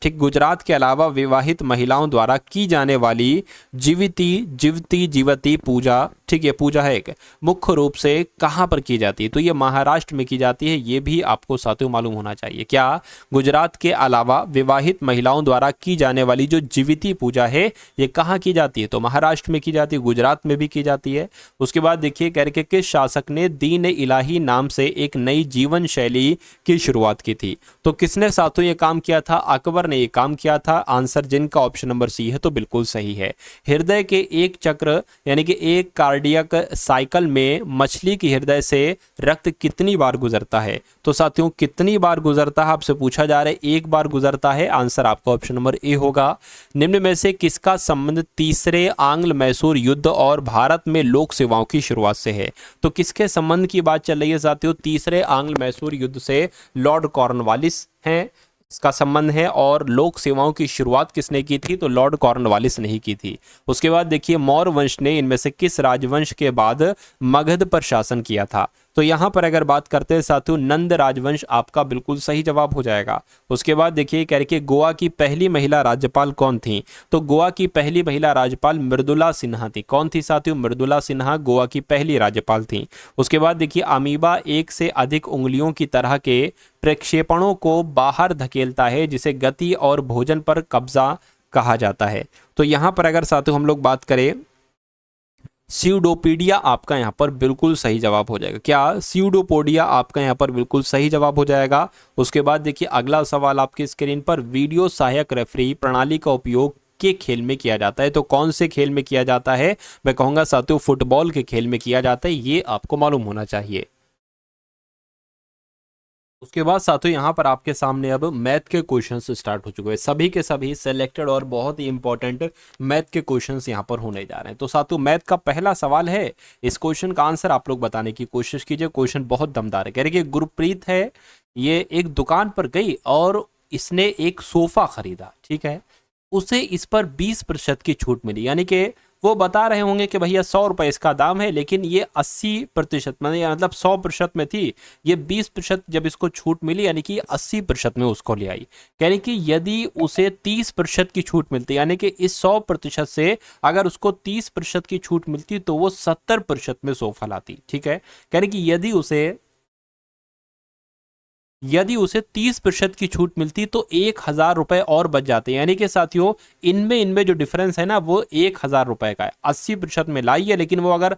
ठीक गुजरात के अलावा विवाहित महिलाओं द्वारा की जाने वाली जीवती पूजा, ठीक है, पूजा है एक, मुख्य रूप से कहाँ पर की जाती है? तो ये महाराष्ट्र में की जाती है। ये भी आपको साथियों मालूम होना चाहिए। क्या? गुजरात के अलावा विवाहित महिलाओं द्वारा की जाने वाली जो जीविती पूजा है ये कहाँ की जाती है? तो महाराष्ट्र में की जाती है, गुजरात में भी की जाती है। उसके बाद देखिए कह रहे कि किस शासक ने दीन इलाही नाम से एक नई जीवन शैली की शुरुआत की थी? तो किसने साथियों ये काम किया था? अकबर ने ये काम किया था। आंसर जिनका ऑप्शन नंबर सी है तो बिल्कुल सही है। हृदय के एक चक्र यानी कि एक कार्डियक साइकिल में मछली की हृदय से रक्त कितनी बार गुजरता है? तो साथियों कितनी बार गुजरता है आपसे पूछा जा रहा है। एक बार गुजरता है। आंसर आपका ऑप्शन नंबर ए होगा। निम्न में से किसका संबंध तीसरे आंग्ल मैसूर युद्ध और भारत में लोक सेवाओं की शुरुआत से है? तो किसके संबंध की बात चल रही है साथियों? तीसरे आंग्ल मैसूर युद्ध से लॉर्ड कॉर्नवालिस हैं, इसका संबंध है। और लोक सेवाओं की शुरुआत किसने की थी? तो लॉर्ड कॉर्नवालिस ने ही की थी। उसके बाद देखिए मौर्य वंश ने इनमें से किस राजवंश के बाद मगध पर शासन किया था? तो यहां पर अगर बात करते हैं साथियों नंद राजवंश आपका बिल्कुल सही जवाब हो जाएगा। उसके बाद देखिए कह रहे गोवा की पहली महिला राज्यपाल कौन थी? तो गोवा की पहली महिला राज्यपाल मृदुला सिन्हा थी। कौन थी साथियों? मृदुला सिन्हा गोवा की पहली राज्यपाल थी। उसके बाद देखिए अमीबा एक से अधिक उंगलियों की तरह के प्रक्षेपणों को बाहर धकेलता है जिसे गति और भोजन पर कब्जा कहा जाता है। तो यहां पर अगर साथियों हम लोग बात करें स्यूडोपीडिया आपका यहाँ पर बिल्कुल सही जवाब हो जाएगा। क्या? स्यूडोपोडिया आपका यहाँ पर बिल्कुल सही जवाब हो जाएगा। उसके बाद देखिए अगला सवाल आपकी स्क्रीन पर, वीडियो सहायक रेफरी प्रणाली का उपयोग के खेल में किया जाता है? तो कौन से खेल में किया जाता है? मैं कहूँगा साथियों फुटबॉल के खेल में किया जाता है। ये आपको मालूम होना चाहिए। उसके बाद साथियों यहाँ पर आपके सामने अब मैथ के क्वेश्चंस स्टार्ट हो चुके हैं, सभी के सभी सिलेक्टेड और बहुत ही इंपॉर्टेंट मैथ के क्वेश्चंस यहाँ पर होने जा रहे हैं। तो साथियों मैथ का पहला सवाल है, इस क्वेश्चन का आंसर आप लोग बताने की कोशिश कीजिए। क्वेश्चन बहुत दमदार है। कह रहे कि गुरप्रीत है, ये एक दुकान पर गई और इसने एक सोफा खरीदा, ठीक है, उसे इस पर 20% की छूट मिली, यानी कि वो बता रहे होंगे कि भैया 100 रुपए इसका दाम है, लेकिन ये 80% मतलब 100% में थी, ये 20% जब इसको छूट मिली यानी कि 80% में उसको ले आई। यानी कि यदि उसे 30% की छूट मिलती, यानी कि इस 100% से अगर उसको 30% की छूट मिलती तो वो 70% में सोफा लाती, ठीक है। यानी कि यदि उसे 30% की छूट मिलती तो 1,000 रुपए और बच जाते। यानी कि साथियों इनमें जो डिफरेंस है ना वो 1,000 रुपए का है। 80% में लाई है, लेकिन वो अगर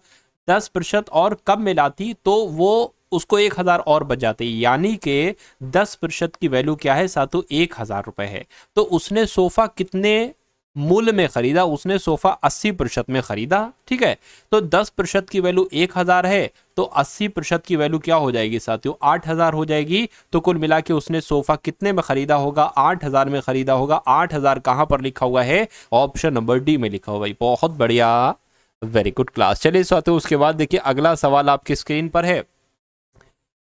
10% और कम में लाती तो वो उसको 1,000 और बच जाते, यानी कि 10% की वैल्यू क्या है साथियों, 1,000 रुपए है। तो उसने सोफा कितने मूल्य में खरीदा, उसने सोफा 80% में खरीदा, ठीक है। तो 10% की वैल्यू 1,000 है, तो 80% की वैल्यू क्या हो जाएगी साथियों, 8,000 हो जाएगी। तो कुल मिला के उसने सोफा कितने में खरीदा होगा, 8,000 में खरीदा होगा। 8,000 कहां पर लिखा हुआ है, ऑप्शन नंबर डी में लिखा हुआ है। बहुत बढ़िया, वेरी गुड क्लास। चलिए साथियों उसके बाद देखिए अगला सवाल आपकी स्क्रीन पर है।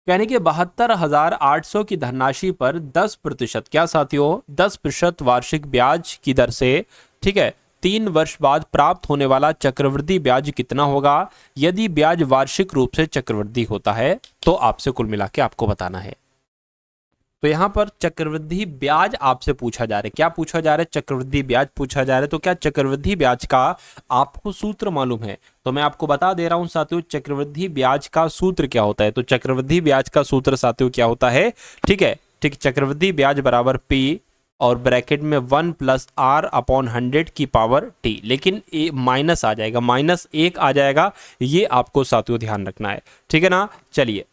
यानी कि 72,800 की धनराशि पर 10%, क्या साथियों, 10% वार्षिक ब्याज की दर से, ठीक है, 3 वर्ष बाद प्राप्त होने वाला चक्रवृद्धि ब्याज कितना होगा। यदि ब्याज वार्षिक रूप से चक्रवृद्धि होता है तो आपसे कुल मिला के आपको बताना है। तो यहां पर चक्रवृद्धि ब्याज आपसे पूछा जा रहा है। क्या पूछा जा रहा है, चक्रवृद्धि ब्याज पूछा जा रहा है। तो क्या चक्रवृद्धि ब्याज का आपको सूत्र मालूम है, तो मैं आपको बता दे रहा हूं साथियों, चक्रवृद्धि ब्याज का सूत्र क्या होता है। तो चक्रवृद्धि ब्याज का सूत्र साथियों क्या होता है, ठीक है, ठीक, चक्रवृद्धि ब्याज बराबर पी और ब्रैकेट में 1+r/100 की पावर टी, लेकिन माइनस आ जाएगा, -1 आ जाएगा, ये आपको साथियों ध्यान रखना है, ठीक है ना। चलिए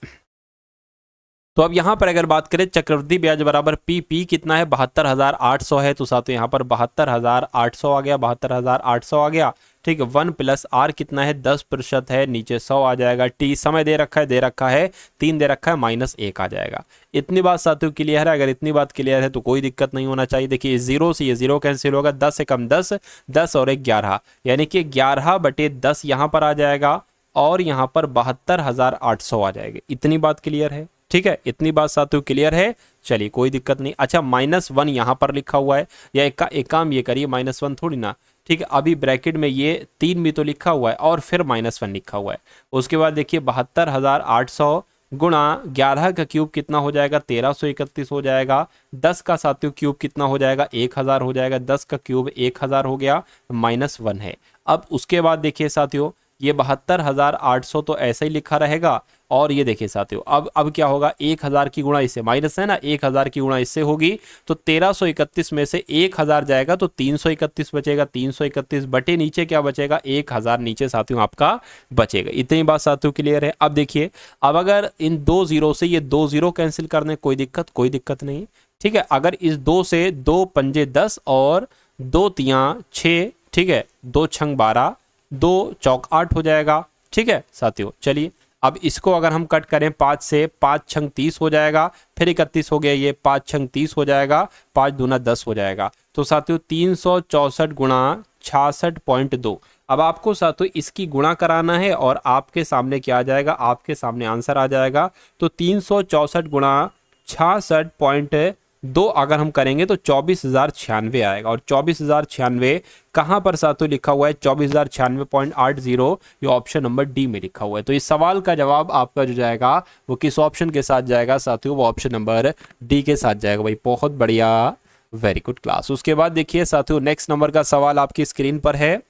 तो अब यहां पर अगर बात करें चक्रवृद्धि ब्याज बराबर पी कितना है, 72,800 है। तो साथियों यहां पर 72,800 आ गया, 72,800 आ गया, ठीक है। 1+r कितना है, 10% है, नीचे 100 आ जाएगा। टी समय दे रखा है 3 दे रखा है, -1 आ जाएगा। इतनी बात साथियों क्लियर है। अगर इतनी बात क्लियर है तो कोई दिक्कत नहीं होना चाहिए। देखिए जीरो से ये जीरो कैंसिल होगा, 10 से कम 10, 10 और 11, यानी कि 11/10 यहां पर आ जाएगा और यहां पर 72,800 आ जाएगा। इतनी बात क्लियर है, ठीक है, इतनी बात साथियों क्लियर है। चलिए कोई दिक्कत नहीं। अच्छा -1 यहां पर लिखा हुआ है, या एक काम ये करिए, -1 थोड़ी ना, ठीक है, अभी ब्रैकेट में ये 3 भी तो लिखा हुआ है और फिर -1 लिखा हुआ है। उसके बाद देखिए 72,800 गुणा 11 का क्यूब कितना हो जाएगा, 1331 हो जाएगा। 10 का साथियों क्यूब कितना हो जाएगा, 1,000 हो जाएगा। 10 का क्यूब 1,000 हो गया, -1 है। अब उसके बाद देखिए साथियों ये 72,800 तो ऐसे ही लिखा रहेगा। और ये देखिए साथियों अब क्या होगा, 1,000 की गुणा इससे, माइनस है ना, 1,000 की गुणा इससे होगी तो 1331 में से 1,000 जाएगा तो 331 बचेगा। 331 बटे नीचे क्या बचेगा, 1,000 नीचे साथियों आपका बचेगा। इतनी बात साथियों क्लियर है। अब देखिए अब अगर इन 2 जीरो से ये 2 जीरो कैंसिल करने, कोई दिक्कत नहीं, ठीक है। अगर इस 2 से 2 पंजे 10 और 2 तियां 6, ठीक है, 2 छंग 12, 2 चौक 8 हो जाएगा, ठीक है साथियों। चलिए अब इसको अगर हम कट करें 5 से, 5 छंग 30 हो जाएगा, फिर 31 हो गया, ये 5 छंग 30 हो जाएगा, 5 दूना 10 हो जाएगा। तो साथियों 364 गुणा 66.2। अब आपको साथियों इसकी गुणा कराना है और आपके सामने क्या आ जाएगा, आपके सामने आंसर आ जाएगा। तो 364 गुणा 66.2 अगर हम करेंगे तो 24,096 आएगा। और 24,096 कहां पर साथियों लिखा हुआ है, 24,096.80, ये ऑप्शन नंबर डी में लिखा हुआ है। तो इस सवाल का जवाब आपका जो जाएगा वो किस ऑप्शन के साथ जाएगा साथियों, वो ऑप्शन नंबर डी के साथ जाएगा। भाई बहुत बढ़िया, वेरी गुड क्लास। उसके बाद देखिए साथियों नेक्स्ट नंबर का सवाल आपकी स्क्रीन पर है।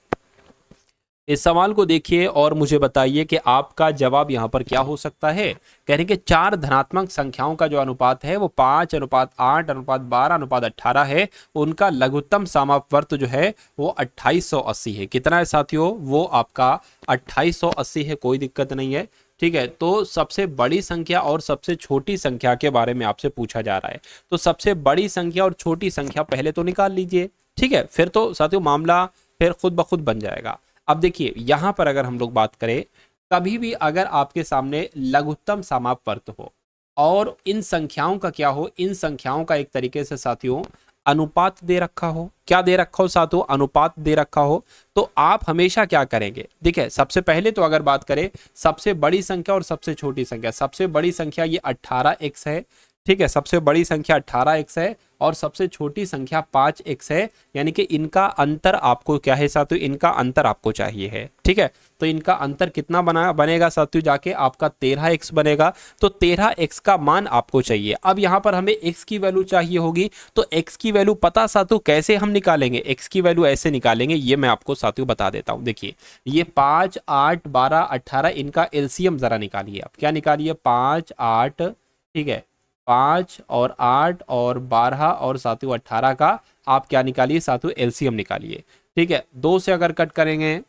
इस सवाल को देखिए और मुझे बताइए कि आपका जवाब यहाँ पर क्या हो सकता है। कह रहे कि 4 धनात्मक संख्याओं का जो अनुपात है वो 5:8:12:18 है। उनका लघुत्तम समापवर्त जो है वो 2880 है। कितना है साथियों, वो आपका 2880 है। कोई दिक्कत नहीं है, ठीक है। तो सबसे बड़ी संख्या और सबसे छोटी संख्या के बारे में आपसे पूछा जा रहा है। तो सबसे बड़ी संख्या और छोटी संख्या पहले तो निकाल लीजिए, ठीक है, फिर तो साथियों मामला फिर खुद ब खुद बन जाएगा। अब देखिए यहां पर अगर हम लोग बात करें, कभी भी अगर आपके सामने लघुत्तम समापवर्त हो, और इन संख्याओं का क्या हो, इन संख्याओं का एक तरीके से साथियों अनुपात दे रखा हो। क्या दे रखा हो साथियों, अनुपात दे रखा हो। तो आप हमेशा क्या करेंगे, देखिए सबसे पहले तो अगर बात करें सबसे बड़ी संख्या और सबसे छोटी संख्या, सबसे बड़ी संख्या ये 18x है, ठीक है, सबसे बड़ी संख्या 18x है और सबसे छोटी संख्या 5x है, यानी कि इनका अंतर आपको क्या है साथियों, इनका अंतर आपको चाहिए है, ठीक है। तो इनका अंतर कितना बनेगा साथियों, जाके आपका 13x बनेगा। तो 13x का मान आपको चाहिए। अब यहाँ पर हमें x की वैल्यू चाहिए होगी, तो x की वैल्यू पता साथियों कैसे हम निकालेंगे, x की वैल्यू ऐसे निकालेंगे, ये मैं आपको साथियों बता देता हूँ। देखिए ये 5, 8, 12, 18 इनका एलसीएम जरा निकालिए आप, क्या निकालिए, 5, 8, ठीक है, 5 और 8 और 12 और साथियों 18 का आप क्या निकालिए साथियों, एलसीएम निकालिए, ठीक है। 2 से अगर कट करेंगे,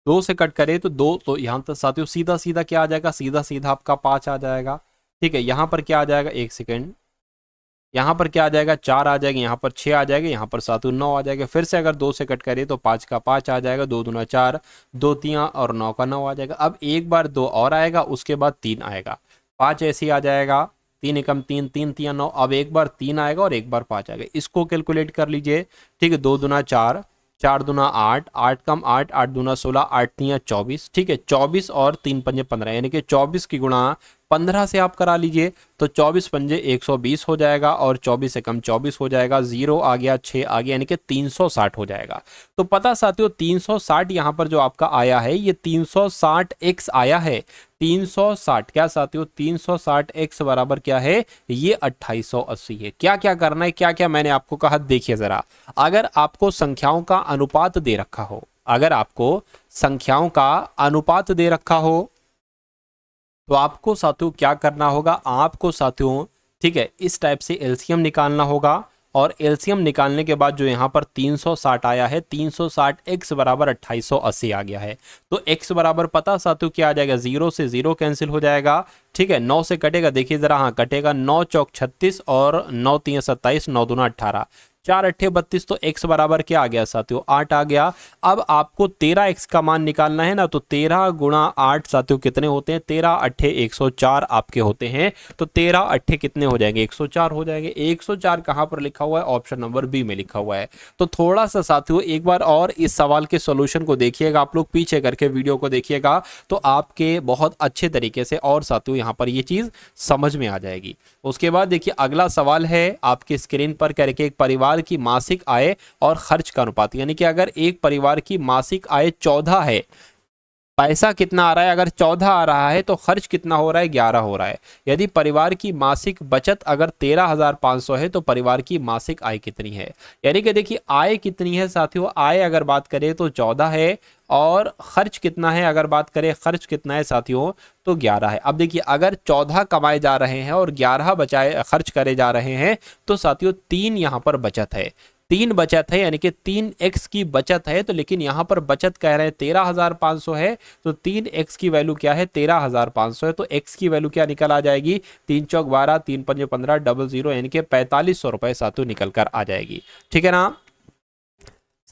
2 से कट करें तो 2, तो यहाँ तक साथियों सीधा सीधा क्या आ जाएगा, सीधा सीधा आपका 5 आ जाएगा, ठीक है। यहाँ पर क्या आ जाएगा, एक सेकेंड, यहाँ पर क्या आ जाएगा, 4 आ जाएगा, यहाँ पर 6 आ जाएगा, यहाँ पर साथियों 9 आ जाएगा। फिर से अगर 2 से कट करें तो 5 का 5 आ जाएगा, 2 दूना 4, 2 तियाँ और 9 का 9 आ जाएगा। अब एक बार 2 और आएगा, उसके बाद 3 आएगा, 5 ऐसे ही आ जाएगा, 3 एकम 3, 3 तियाँ 9। अब एक बार 3 आएगा और एक बार 5 आएगा, इसको कैलकुलेट कर लीजिए, ठीक है। 2 दूना 4, 4 दूना 8, 8 कम 8, 8 दूना 16, 8 तियाँ 24, ठीक है। 24 और 3 पंजे 15, यानी कि 24 की गुणा 15 से आप करा लीजिए, तो 24 पंजे 120 हो जाएगा और 24 से कम 24 हो जाएगा, 0 आ गया, 6 आ गया, यानी कि 360 हो जाएगा। तो पता साथियों 360 यहाँ पर जो आपका आया है ये 360x आया है, 360 क्या साथियों, 360x बराबर क्या है, ये 2880 है। क्या क्या करना है, क्या क्या मैंने आपको कहा, देखिए जरा, अगर आपको संख्याओं का अनुपात दे रखा हो, अगर आपको संख्याओं का अनुपात दे रखा हो तो आपको साथियों क्या करना होगा, आपको साथियों, ठीक है, इस टाइप से एलसीएम निकालना होगा। और एलसीएम निकालने के बाद जो यहाँ पर 360 आया है, 360x बराबर 2880 आ गया है। तो x बराबर पता साथियों क्या आ जाएगा, 0 से 0 कैंसिल हो जाएगा, ठीक है। 9 से कटेगा, देखिए जरा, हाँ कटेगा, 9 चौक 36 और 9 तियाँ 27, 9 दूना 18, 4 अट्ठे 32, तो x बराबर क्या आ गया साथियों, 8 आ गया। अब आपको 13x का मान निकालना है ना, तो 13 गुणा 8 साथियों कितने होते हैं, 13 अट्ठे 104 आपके होते हैं। तो 13 अट्ठे कितने हो जाएंगे, 104 हो जाएंगे। 104 कहाँ पर लिखा हुआ है, ऑप्शन नंबर बी में लिखा हुआ है। तो थोड़ा सा साथियों एक बार और इस सवाल के सॉल्यूशन को देखिएगा, आप लोग पीछे करके वीडियो को देखिएगा, तो आपके बहुत अच्छे तरीके से और साथियों यहाँ पर ये चीज समझ में आ जाएगी। उसके बाद देखिए अगला सवाल है आपकी स्क्रीन पर करके, एक परिवार की मासिक आय और खर्च का अनुपात, यानी कि अगर एक परिवार की मासिक आय 14 है, पैसा कितना आ रहा है, अगर 14 आ रहा है तो खर्च कितना हो रहा है, 11 हो रहा है। यदि परिवार की मासिक बचत अगर 13,500 है तो परिवार की मासिक आय कितनी है, यानी कि देखिए आय कितनी है साथियों, आय अगर बात करें तो 14 है और खर्च कितना है, अगर बात करें खर्च कितना है साथियों तो 11 है। अब देखिए अगर 14 कमाए जा रहे हैं और 11 बचाए खर्च करे जा रहे हैं तो साथियों 3 यहाँ पर बचत है, 3 बचत है, यानी कि 3x की बचत है। तो लेकिन यहाँ पर बचत कह रहे हैं 13,500 है, तो 3x की वैल्यू क्या है, 13,500 है। तो x की वैल्यू क्या निकल आ जाएगी, 3 चौक 12, 3 पंजे 15, 00, यानी कि 4500 रुपए साथियों निकल कर आ जाएगी, ठीक है ना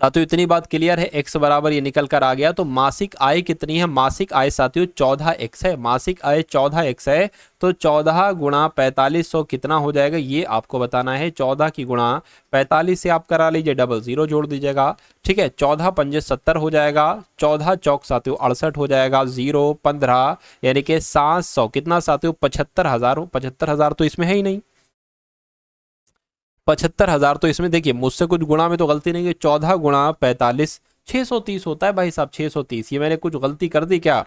साथियों। इतनी बात क्लियर है, x बराबर ये निकल कर आ गया। तो मासिक आय कितनी है, मासिक आय साथियों 14x है, मासिक आय 14x है। तो 14 गुणा 4500 कितना हो जाएगा, ये आपको बताना है। 14 की गुणा 45 से आप करा लीजिए, 00 जोड़ दीजिएगा, ठीक है। 14 पंजे 70 हो जाएगा, 14 चौक साथियों 68 हो जाएगा, 0 15, यानी कि 700 कितना साथियों, 75,000। 75,000 तो इसमें है ही नहीं, 75,000 तो इसमें, देखिए मुझसे कुछ गुणा में तो गलती नहीं है। 14 गुणा 45 630 होता है भाई साहब, 630। ये मैंने कुछ गलती कर दी क्या,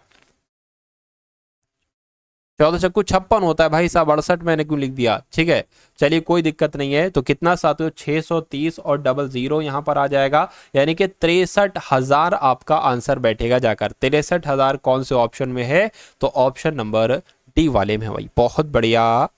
14 चक्कू 56 होता है भाई साहब, 68 मैंने क्यों लिख दिया, ठीक है। चलिए कोई दिक्कत नहीं है। तो कितना साथियों 630 और 00 यहाँ पर आ जाएगा, यानी कि 63,000 आपका आंसर बैठेगा जाकर। 63,000 कौन से ऑप्शन में है, तो ऑप्शन नंबर डी वाले में है भाई, बहुत बढ़िया,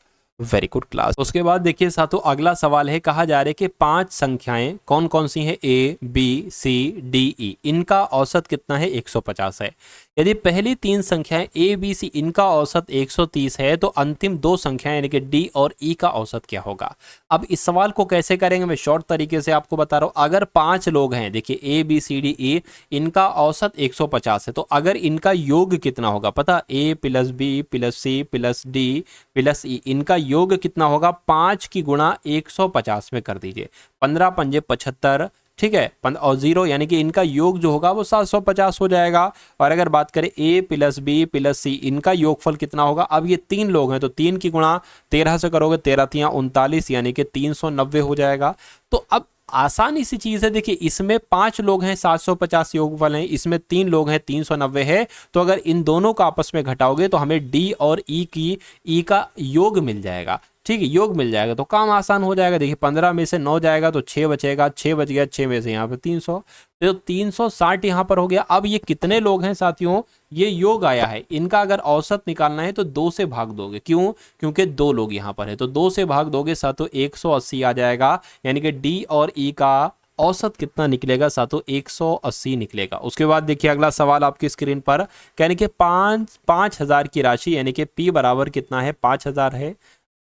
वेरी गुड क्लास। उसके बाद देखिए साथियों अगला सवाल है, कहा जा रहा है कि 5 संख्याएं कौन कौन सी हैं, A B C D E, इनका औसत कितना है, 150 है। यदि पहली तीन संख्याएं ए बी सी इनका औसत 130 है तो अंतिम दो संख्याएं यानी कि डी और ई का औसत क्या होगा। अब इस सवाल को कैसे करेंगे मैं शॉर्ट तरीके से आपको बता रहा हूं। अगर 5 लोग हैं, देखिए A B C D E, इनका औसत 150 है, तो अगर इनका योग कितना होगा पता, A plus B plus C plus D plus E, इनका योग कितना होगा, 5 की गुणा 150 में कर दीजिए, 15 पंजे 75, ठीक है, और 0 यानी कि इनका योग जो होगा वो 750 हो जाएगा। और अगर बात करें ए प्लस बी प्लस सी, इनका योगफल कितना होगा, अब ये 3 लोग हैं तो 3 की गुणा 13 से करोगे, 13 तियां 39 यानी कि 390 हो जाएगा। तो अब आसानी सी चीज है, देखिए इसमें 5 लोग हैं 750 योगफल है, इसमें 3 लोग हैं 390 है, तो अगर इन दोनों का आपस में घटाओगे तो हमें डी और ई का योग मिल जाएगा, ठीक है, योग मिल जाएगा तो काम आसान हो जाएगा। देखिए 15 में से 9 जाएगा तो 6 बचेगा, 6 बच गया, 6 में से यहाँ पे 300, तो 360 यहाँ पर हो गया। अब ये कितने लोग हैं साथियों, ये योग आया है, इनका अगर औसत निकालना है तो 2 से भाग दोगे, क्यों, क्योंकि 2 लोग यहाँ पर है, तो 2 से भाग दोगे साथियों 180 आ जाएगा, यानी कि डी और ई का औसत कितना निकलेगा साथियों, 180 निकलेगा। उसके बाद देखिए अगला सवाल आपकी स्क्रीन पर, यानी कि 5,000 की राशि यानी कि पी बराबर कितना है, 5,000 है,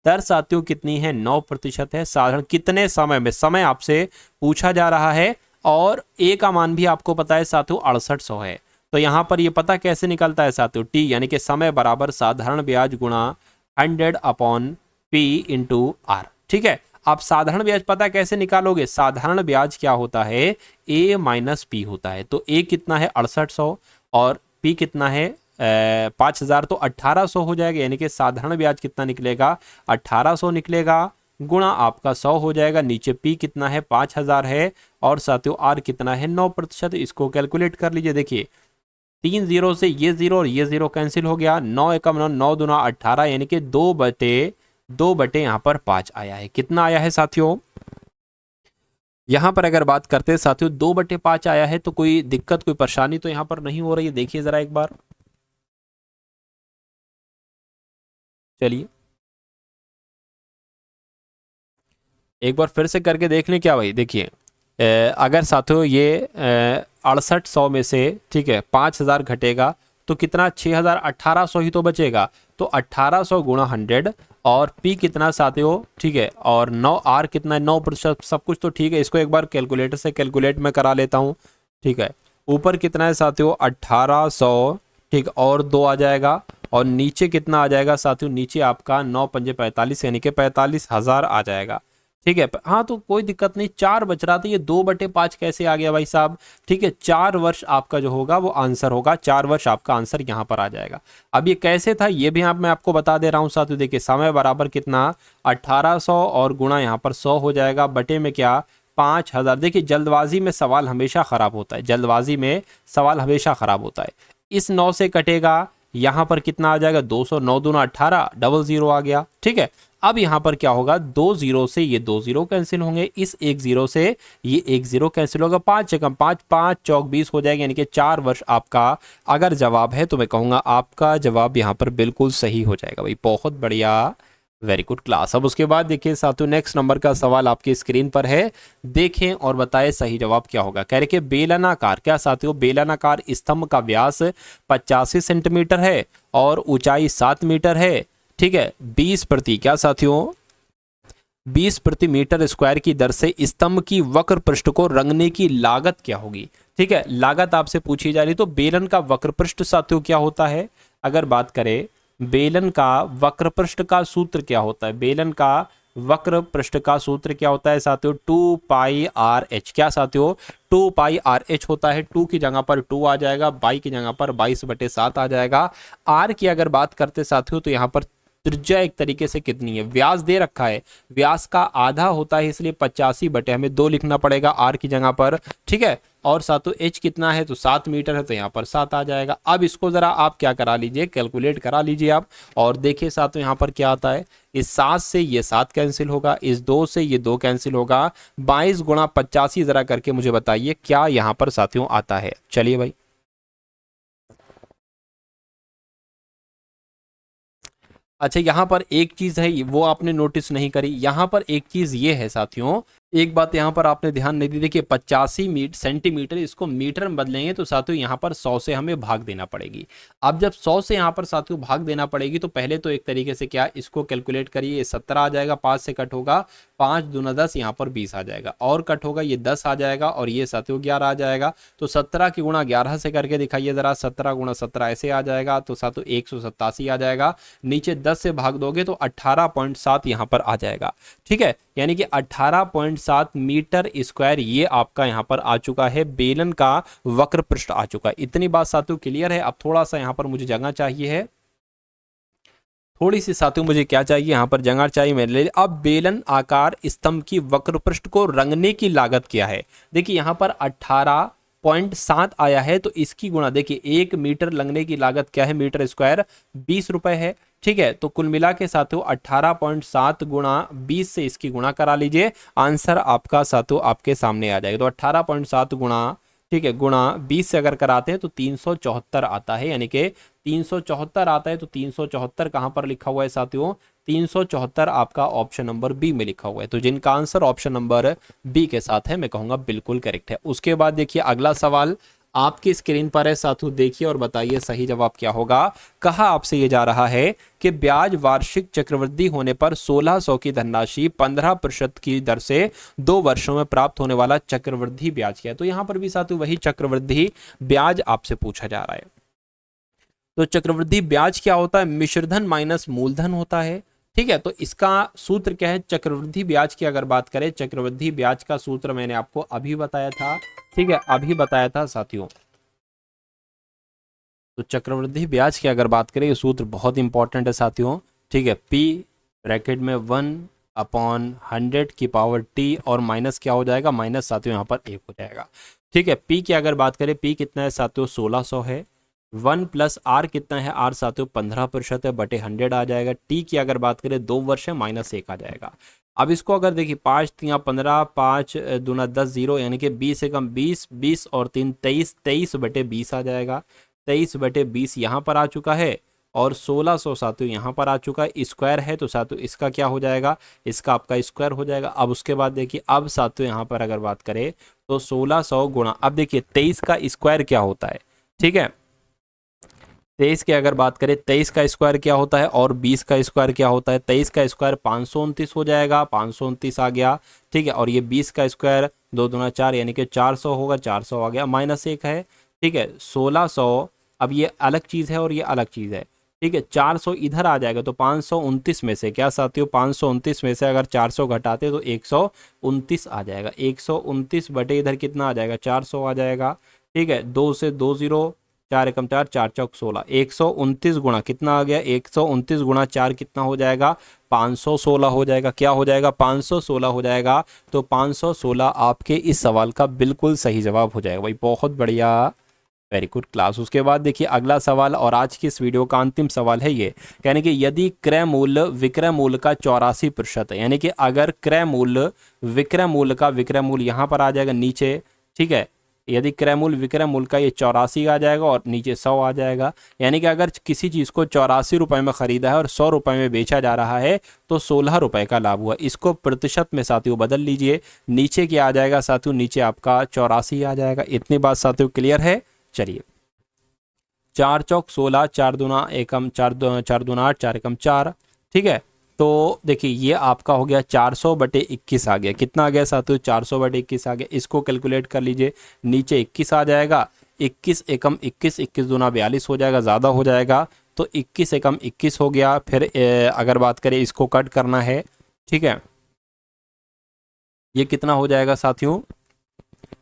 दर साथियों कितनी है, 9% है, साधारण कितने समय में, समय आपसे पूछा जा रहा है, और ए का मान भी आपको पता है साथियों 6800 है। तो यहां पर ये पता कैसे निकलता है साथियों, टी यानी कि समय बराबर साधारण ब्याज गुणा 100 अपॉन पी इंटू आर, ठीक है। आप साधारण ब्याज पता कैसे निकालोगे, साधारण ब्याज क्या होता है, ए माइनस पी होता है, तो ए कितना है 6800 और पी कितना है 5,000, तो 1800 हो जाएगा, यानी कि साधारण ब्याज कितना निकलेगा, 1800 निकलेगा, गुणा आपका 100 हो जाएगा, नीचे पी कितना है 5,000 है, और साथियों आर कितना है 9%, इसको कैलकुलेट कर लीजिए। देखिए 3 जीरो से ये जीरो और ये जीरो कैंसिल हो गया, 9 एकम 9, 9 दूना 18, यानी कि 2/2 यहाँ पर 5 आया है। कितना आया है साथियों, यहां पर अगर बात करते हैं साथियों 2/5 आया है, तो कोई दिक्कत कोई परेशानी तो यहां पर नहीं हो रही है, देखिए जरा एक बार, चलिए एक बार फिर से करके देख लें क्या भाई। देखिए अगर साथियों ये 6800 में से, ठीक है, 5,000 घटेगा तो कितना, 6,000, 1800 ही तो बचेगा, तो 1800 गुणा 100, और पी कितना साथियों, ठीक है, और 9 आर कितना है 9%, सब कुछ तो ठीक है, इसको एक बार कैलकुलेटर से कैलकुलेट में करा लेता हूँ, ठीक है। ऊपर कितना है साथियों 1800, ठीक, और 2 आ जाएगा, और नीचे कितना आ जाएगा साथियों, नीचे आपका 9 पंजे 45 यानी कि 45,000 आ जाएगा, ठीक है। हाँ तो कोई दिक्कत नहीं, 4 बच रहा था, ये 2/5 कैसे आ गया भाई साहब, ठीक है। 4 वर्ष आपका जो होगा वो आंसर होगा, 4 वर्ष आपका आंसर यहाँ पर आ जाएगा। अब ये कैसे था ये भी मैं आपको बता दे रहा हूँ साथियों। देखिए समय बराबर कितना 1800 और गुणा यहाँ पर 100 हो जाएगा, बटे में क्या 5,000। देखिए जल्दबाजी में सवाल हमेशा खराब होता है, जल्दबाजी में सवाल हमेशा खराब होता है। इस 9 से कटेगा, यहाँ पर कितना आ जाएगा 200, 9 दूना 18, डबल 0 आ गया, ठीक है। अब यहाँ पर क्या होगा, 2 जीरो से ये 2 जीरो कैंसिल होंगे, इस 1 जीरो से ये 1 जीरो कैंसिल होगा, 5 से कम 5, 5 चौक 20 हो जाएगा, यानी कि 4 वर्ष आपका अगर जवाब है तो मैं कहूँगा आपका जवाब यहाँ पर बिल्कुल सही हो जाएगा भाई, बहुत बढ़िया, वेरी गुड क्लास। अब उसके बाद देखिए साथियों नेक्स्ट नंबर का सवाल आपकी स्क्रीन पर है, देखें और बताएं सही जवाब क्या होगा। कह रहे कि बेलनाकार, क्या साथियों, बेलनाकार स्तंभ का व्यास 85 सेंटीमीटर है और ऊंचाई 7 मीटर है, ठीक है। 20 प्रति, क्या साथियों, 20 प्रति मीटर स्क्वायर की दर से स्तंभ की वक्र पृष्ठ को रंगने की लागत क्या होगी, ठीक है। लागत आपसे पूछी जा रही, तो बेलन का वक्र पृष्ठ साथियों क्या होता है, अगर बात करें बेलन का वक्र पृष्ठ का सूत्र क्या होता है, बेलन का वक्र पृष्ठ का सूत्र क्या होता है साथियों, 2πRh, क्या साथियों 2πRh होता है। 2 की जगह पर 2 आ जाएगा, बाई की जगह पर 22/7 आ जाएगा। आर की अगर बात करते साथियों तो यहाँ पर त्रिज्या एक तरीके से कितनी है, व्यास दे रखा है, व्यास का आधा होता है, इसलिए 85 बटे हमें 2 लिखना पड़ेगा आर की जगह पर, ठीक है। और साथियों एच कितना है, तो 7 मीटर है, तो यहाँ पर 7 आ जाएगा। अब इसको जरा आप क्या करा लीजिए, कैलकुलेट करा लीजिए आप, और देखिए साथियों यहाँ पर क्या आता है, इस 7 से ये 7 कैंसिल होगा, इस 2 से ये 2 कैंसिल होगा, 22 गुणा 85 जरा करके मुझे बताइए क्या यहाँ पर साथियों आता है। चलिए भाई अच्छा, यहाँ पर एक चीज है वो आपने नोटिस नहीं करी, यहाँ पर एक चीज ये है साथियों, एक बात यहाँ पर आपने ध्यान नहीं दी, देखिए 85 सेंटीमीटर, इसको मीटर में बदलेंगे तो साथियों यहाँ पर 100 से हमें भाग देना पड़ेगी। अब जब 100 से यहाँ पर साथियों भाग देना पड़ेगी तो पहले तो एक तरीके से क्या, इसको कैलकुलेट करिए, ये 17 आ जाएगा, 5 से कट होगा, 5 दूना 10, यहाँ पर 20 आ जाएगा, और कट होगा, ये 10 आ जाएगा, और ये साथियों 11 आ जाएगा। तो 17 की गुणा 11 से करके दिखाइए जरा, 17 गुणा 17 ऐसे आ जाएगा, तो साथियों 187 आ जाएगा। नीचे 10 से भाग दोगे तो 18.7 यहाँ पर आ जाएगा। ठीक है, यानी कि 18.7 मीटर स्क्वायर ये आपका यहाँ पर आ चुका है, बेलन का वक्र पृष्ठ आ चुका है। इतनी बात साथियों क्लियर है। अब थोड़ा सा यहाँ पर मुझे जगह चाहिए है, थोड़ी सी साथियों मुझे क्या चाहिए, यहाँ पर जगह चाहिए मेरे लिए। अब बेलन आकार स्तंभ की वक्र पृष्ठ को रंगने की लागत क्या है? देखिए यहाँ पर 18.7 आया है, तो इसकी गुणा देखिए 1 मीटर रंगने की लागत क्या है, मीटर स्क्वायर 20 रुपए है। ठीक है, तो कुल मिला के साथियों 18.7 गुणा 20 से इसकी गुणा करा लीजिए, आंसर आपका साथियों आपके सामने आ जाएगा। तो 18.7 गुणा, ठीक है, गुणा 20 से अगर कराते हैं तो 374 आता है, यानी कि 374 आता है। तो 374 कहां पर लिखा हुआ है साथियों? 374 आपका ऑप्शन नंबर बी में लिखा हुआ है। तो जिनका आंसर ऑप्शन नंबर बी के साथ है, मैं कहूंगा बिल्कुल करेक्ट है। उसके बाद देखिए अगला सवाल आपकी स्क्रीन पर है साथियों, देखिए और बताइए सही जवाब क्या होगा। कहा आपसे ये जा रहा है कि ब्याज वार्षिक चक्रवृद्धि होने पर 1600 की धनराशि 15% की दर से 2 वर्षों में प्राप्त होने वाला चक्रवृद्धि ब्याज क्या है? तो यहां पर भी साथियों वही चक्रवृद्धि ब्याज आपसे पूछा जा रहा है। तो चक्रवृद्धि ब्याज क्या होता है? मिश्रधन माइनस मूलधन होता है। ठीक है, तो इसका सूत्र क्या है? चक्रवृद्धि ब्याज की अगर बात करें, चक्रवृद्धि ब्याज का सूत्र मैंने आपको अभी बताया था। ठीक है, अभी बताया था साथियों। तो चक्रवृद्धि ब्याज की अगर बात करें, ये सूत्र बहुत इंपॉर्टेंट है साथियों। ठीक है, पी ब्रैकेट में 1/100 की पावर टी, और माइनस क्या हो जाएगा? माइनस साथियों यहाँ पर 1 हो जाएगा। ठीक है, पी की अगर बात करें, पी कितना है साथियों? 1600 है। 1 प्लस आर कितना है? आर साथियों 15% है, बटे 100 आ जाएगा। टी की अगर बात करें 2 वर्ष है, -1 आ जाएगा। अब इसको अगर देखिए 5 3 15, 5 दूना 10, 0, यानी कि 20 से कम 20, 20 और 3 23, 23 बटे 20 आ जाएगा। 23 बटे 20 यहाँ पर आ चुका है, और 1600 साथियों यहाँ पर आ चुका है। स्क्वायर है तो साथियों इसका क्या हो जाएगा? इसका आपका स्क्वायर हो जाएगा। अब उसके बाद देखिए, अब साथियों यहाँ पर अगर बात करें तो 1600 गुणा, अब देखिए 23 का स्क्वायर क्या होता है? ठीक है, 23 की अगर बात करें, 23 का स्क्वायर क्या होता है और 20 का स्क्वायर क्या होता है? 23 का स्क्वायर 529 हो जाएगा, 529 आ गया। ठीक है, और ये 20 का स्क्वायर 2 दूना 4, यानी कि 400 होगा, 400 आ गया, -1 है। ठीक है, 1600, अब ये अलग चीज़ है और ये अलग चीज़ है। ठीक है, 400 इधर आ जाएगा, तो 529 में से क्या साथियों? 529 में से अगर 400 घटाते तो 129 आ जाएगा। 129 बटे इधर कितना आ जाएगा? 400 आ जाएगा। ठीक है, 2 से 2 0, 4 एकम 4, 4 चौक 16, 129 गुणा कितना आ गया? 129 गुणा 4 कितना हो जाएगा? 516 हो जाएगा। क्या हो जाएगा? 516 हो जाएगा। तो 516 आपके इस सवाल का बिल्कुल सही जवाब हो जाएगा। भाई बहुत बढ़िया, वेरी गुड क्लास। उसके बाद देखिए अगला सवाल, और आज की इस वीडियो का अंतिम सवाल है ये, यानी कि यदि क्रय मूल्य विक्रय मूल्य का 84% है, यानी कि अगर क्रय मूल्य विक्रय मूल्य का, विक्रय मूल्य यहाँ पर आ जाएगा नीचे। ठीक है, यदि क्रय मूल्य विक्रय मूल्य का ये 84 आ जाएगा और नीचे 100 आ जाएगा, यानी कि अगर किसी चीज़ को 84 रुपये में खरीदा है और 100 रुपये में बेचा जा रहा है तो 16 रुपये का लाभ हुआ। इसको प्रतिशत में साथियों बदल लीजिए, नीचे क्या आ जाएगा साथियों? नीचे आपका 84 आ जाएगा। इतनी बात साथियों क्लियर है? चलिए, 4 चौक 16, 4 दूना एकम 4 दूना 8, 4 एकम 4। ठीक है, तो देखिए ये आपका हो गया 400 बटे 21 आ गया। कितना आ गया साथियों? 400 बटे 21 आ गया। इसको कैलकुलेट कर लीजिए, नीचे 21 आ जाएगा, 21 एकम 21, 21 दूना 42 हो जाएगा, ज़्यादा हो जाएगा, तो 21 एकम 21 हो गया। फिर अगर बात करें इसको कट करना है, ठीक है, ये कितना हो जाएगा साथियों?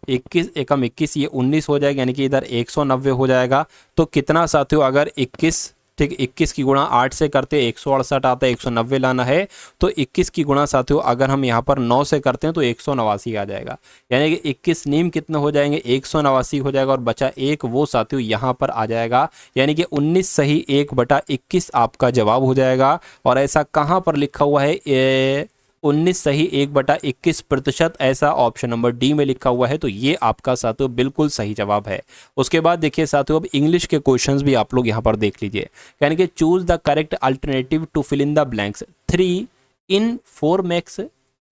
21 एकम 21, ये 19 हो जाएगा, यानी कि इधर 190 हो जाएगा। तो कितना साथियों? अगर 21, ठीक, 21 की गुणा 8 से करते 168 आता है, 190 लाना है, तो 21 की गुणा साथियों अगर हम यहाँ पर 9 से करते हैं तो 189 आ जाएगा, यानी कि 21 नीम कितने हो जाएंगे? 189 हो जाएगा, और बचा 1 वो साथियों यहाँ पर आ जाएगा, यानी कि 19 सही 1/21 आपका जवाब हो जाएगा। और ऐसा कहाँ पर लिखा हुआ है? 19 सही 1/21%, ऐसा ऑप्शन नंबर डी में लिखा हुआ है। तो ये आपका साथियों बिल्कुल सही जवाब है। उसके बाद देखिए साथियों, अब इंग्लिश के क्वेश्चंस भी आप लोग यहाँ पर देख लीजिए, यानी कि choose the correct alternative to fill in the blanks. 3 in 4 makes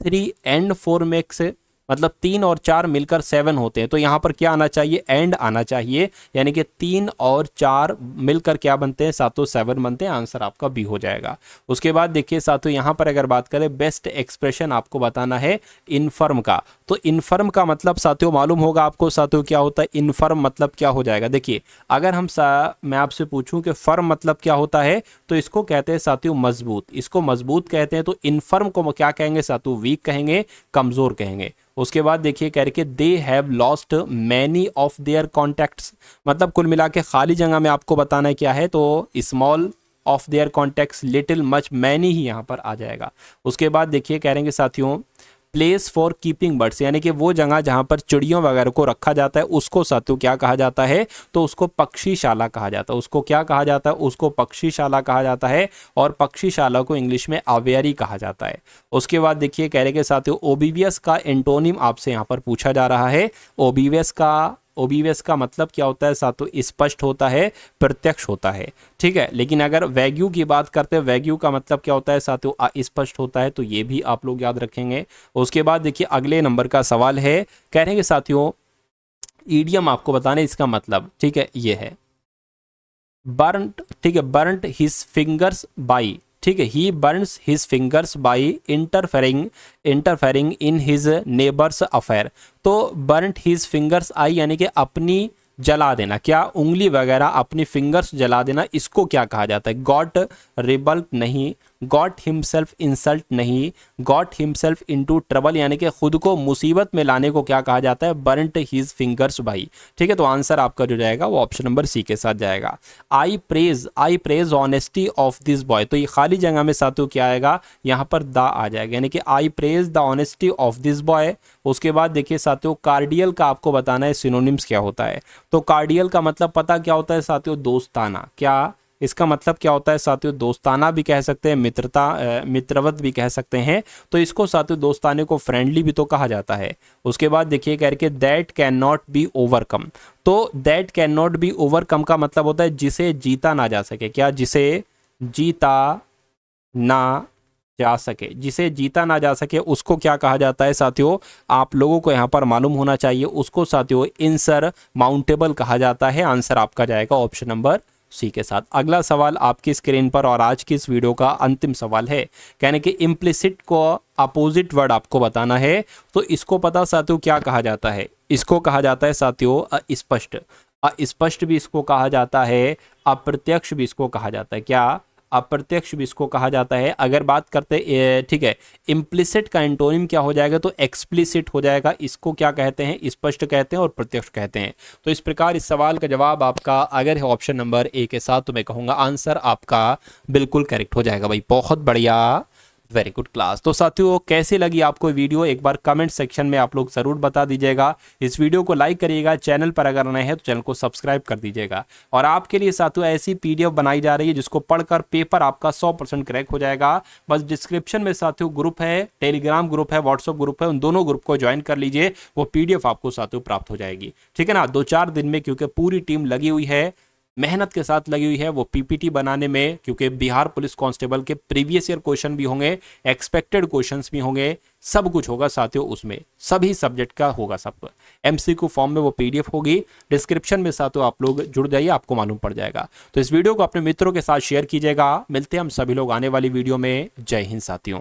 3 and 4 makes, मतलब 3 और 4 मिलकर 7 होते हैं। तो यहाँ पर क्या आना चाहिए, एंड आना चाहिए, यानी कि 3 और 4 मिलकर क्या बनते हैं साथियों, 7 बनते हैं। आंसर आपका बी हो जाएगा। उसके बाद देखिए साथियों, यहाँ पर अगर बात करें बेस्ट एक्सप्रेशन आपको बताना है इनफर्म का। तो इनफर्म का मतलब साथियों मालूम होगा आपको साथियों क्या होता है, इनफर्म मतलब क्या हो जाएगा। देखिए अगर मैं आपसे पूछूं कि फर्म मतलब क्या होता है, तो इसको कहते हैं साथियों मजबूत, इसको मजबूत कहते हैं। तो इनफर्म को क्या कहेंगे साथियों, वीक कहेंगे, कमजोर कहेंगे। उसके बाद देखिए कह रहे कि they have lost many of their contacts, मतलब कुल मिला के खाली जगह में आपको बताना है क्या है, तो small of their contacts, little, much, many ही यहाँ पर आ जाएगा। उसके बाद देखिए कह रहे हैं साथियों प्लेस फॉर कीपिंग बर्ड्स, यानी कि वो जगह जहाँ पर चिड़ियों वगैरह को रखा जाता है उसको साथियों क्या कहा जाता है, तो उसको पक्षीशाला कहा जाता है। उसको क्या कहा जाता है, उसको पक्षीशाला कहा जाता है, और पक्षीशाला को इंग्लिश में आवेरी कहा जाता है। उसके बाद देखिए कह रहे कि साथियों ओबीवियस का एंटोनिम आपसे यहाँ पर पूछा जा रहा है। ओबीवियस का मतलब क्या होता है साथियों, स्पष्ट होता है, प्रत्यक्ष होता है, ठीक है। लेकिन अगर वैग्यू की बात करते हैं, वैग्यू का मतलब क्या होता है साथियों, अस्पष्ट होता है। तो ये भी आप लोग याद रखेंगे। उसके बाद देखिए अगले नंबर का सवाल है, कह रहे हैं कि साथियों ईडियम आपको बताने इसका मतलब, ठीक है, ये है बर्न्ट, ठीक है, बर्न्ट हिज फिंगर्स बाई, ठीक है, he burns his fingers by interfering in his neighbours affair. तो बर्न्ट हिज फिंगर्स आई यानी कि अपनी जला देना, क्या उंगली वगैरह अपनी फिंगर्स जला देना, इसको क्या कहा जाता है, गॉट रिबल्ट नहीं, गॉट हिमसेल्फ इंसल्ट नहीं, गॉट हिमसेल्फ इनटू ट्रबल, यानी कि खुद को मुसीबत में लाने को क्या कहा जाता है, बर्न्ट हिज फिंगर्स बाई, ठीक है। तो आंसर आपका जो जाएगा वो ऑप्शन नंबर सी के साथ जाएगा। आई praise honesty of this boy, तो ये खाली जगह में साथियों क्या आएगा, यहाँ पर द आ जाएगा, यानी कि आई praise the honesty of this boy. उसके बाद देखिए साथियों कार्डियल का आपको बताना है सिनोनिम्स क्या होता है। तो कार्डियल का मतलब पता क्या होता है साथियों, दोस्ताना, क्या इसका मतलब क्या होता है साथियों, दोस्ताना भी कह सकते हैं, मित्रवत भी कह सकते हैं। तो इसको साथियों दोस्ताने को फ्रेंडली भी तो कहा जाता है। उसके बाद देखिए कह के that can not be overcome, तो that can not be overcome का मतलब होता है जिसे जीता ना जा सके, क्या, जिसे जीता ना जा सके, जिसे जीता ना जा सके उसको क्या कहा जाता है साथियों, आप लोगों को यहाँ पर मालूम होना चाहिए, उसको साथियों इनसरमाउंटेबल कहा जाता है। आंसर आपका जाएगा ऑप्शन नंबर सी के साथ। अगला सवाल आपकी स्क्रीन पर और आज की इस वीडियो का अंतिम सवाल है, कहने कि इम्प्लिसिट को अपोजिट वर्ड आपको बताना है। तो इसको पता साथियों क्या कहा जाता है, इसको कहा जाता है साथियों अस्पष्ट, अस्पष्ट भी इसको कहा जाता है, अप्रत्यक्ष भी इसको कहा जाता है, क्या, अप्रत्यक्ष भी इसको कहा जाता है। अगर बात करते ठीक है इम्प्लिसिट का एंटोनिम क्या हो जाएगा, तो एक्सप्लिसिट हो जाएगा। इसको क्या कहते हैं, स्पष्ट कहते हैं और प्रत्यक्ष कहते हैं। तो इस प्रकार इस सवाल का जवाब आपका अगर है ऑप्शन नंबर ए के साथ, तो मैं कहूँगा आंसर आपका बिल्कुल करेक्ट हो जाएगा भाई, बहुत बढ़िया, वेरी गुड क्लास। तो साथियों कैसी लगी आपको वीडियो, एक बार कमेंट सेक्शन में आप लोग ज़रूर बता दीजिएगा। इस वीडियो को लाइक करिएगा, चैनल पर अगर नए हैं तो चैनल को सब्सक्राइब कर दीजिएगा। और आपके लिए साथियों ऐसी पीडीएफ बनाई जा रही है जिसको पढ़कर पेपर आपका 100% क्रैक हो जाएगा। बस डिस्क्रिप्शन में साथियों ग्रुप है, टेलीग्राम ग्रुप है, व्हाट्सअप ग्रुप है, उन दोनों ग्रुप को ज्वाइन कर लीजिए, वो पीडीएफ आपको साथियों प्राप्त हो जाएगी, ठीक है ना। 2-4 दिन में, क्योंकि पूरी टीम लगी हुई है, मेहनत के साथ लगी हुई है वो पीपीटी बनाने में, क्योंकि बिहार पुलिस कांस्टेबल के प्रीवियस ईयर क्वेश्चन भी होंगे, एक्सपेक्टेड क्वेश्चंस भी होंगे, सब कुछ होगा साथियों, उसमें सभी सब्जेक्ट का होगा, सब एमसीक्यू फॉर्म में वो पीडीएफ होगी। डिस्क्रिप्शन में साथियों आप लोग जुड़ जाइए, आपको मालूम पड़ जाएगा। तो इस वीडियो को अपने मित्रों के साथ शेयर कीजिएगा। मिलते हैं हम सभी लोग आने वाली वीडियो में। जय हिंद साथियों।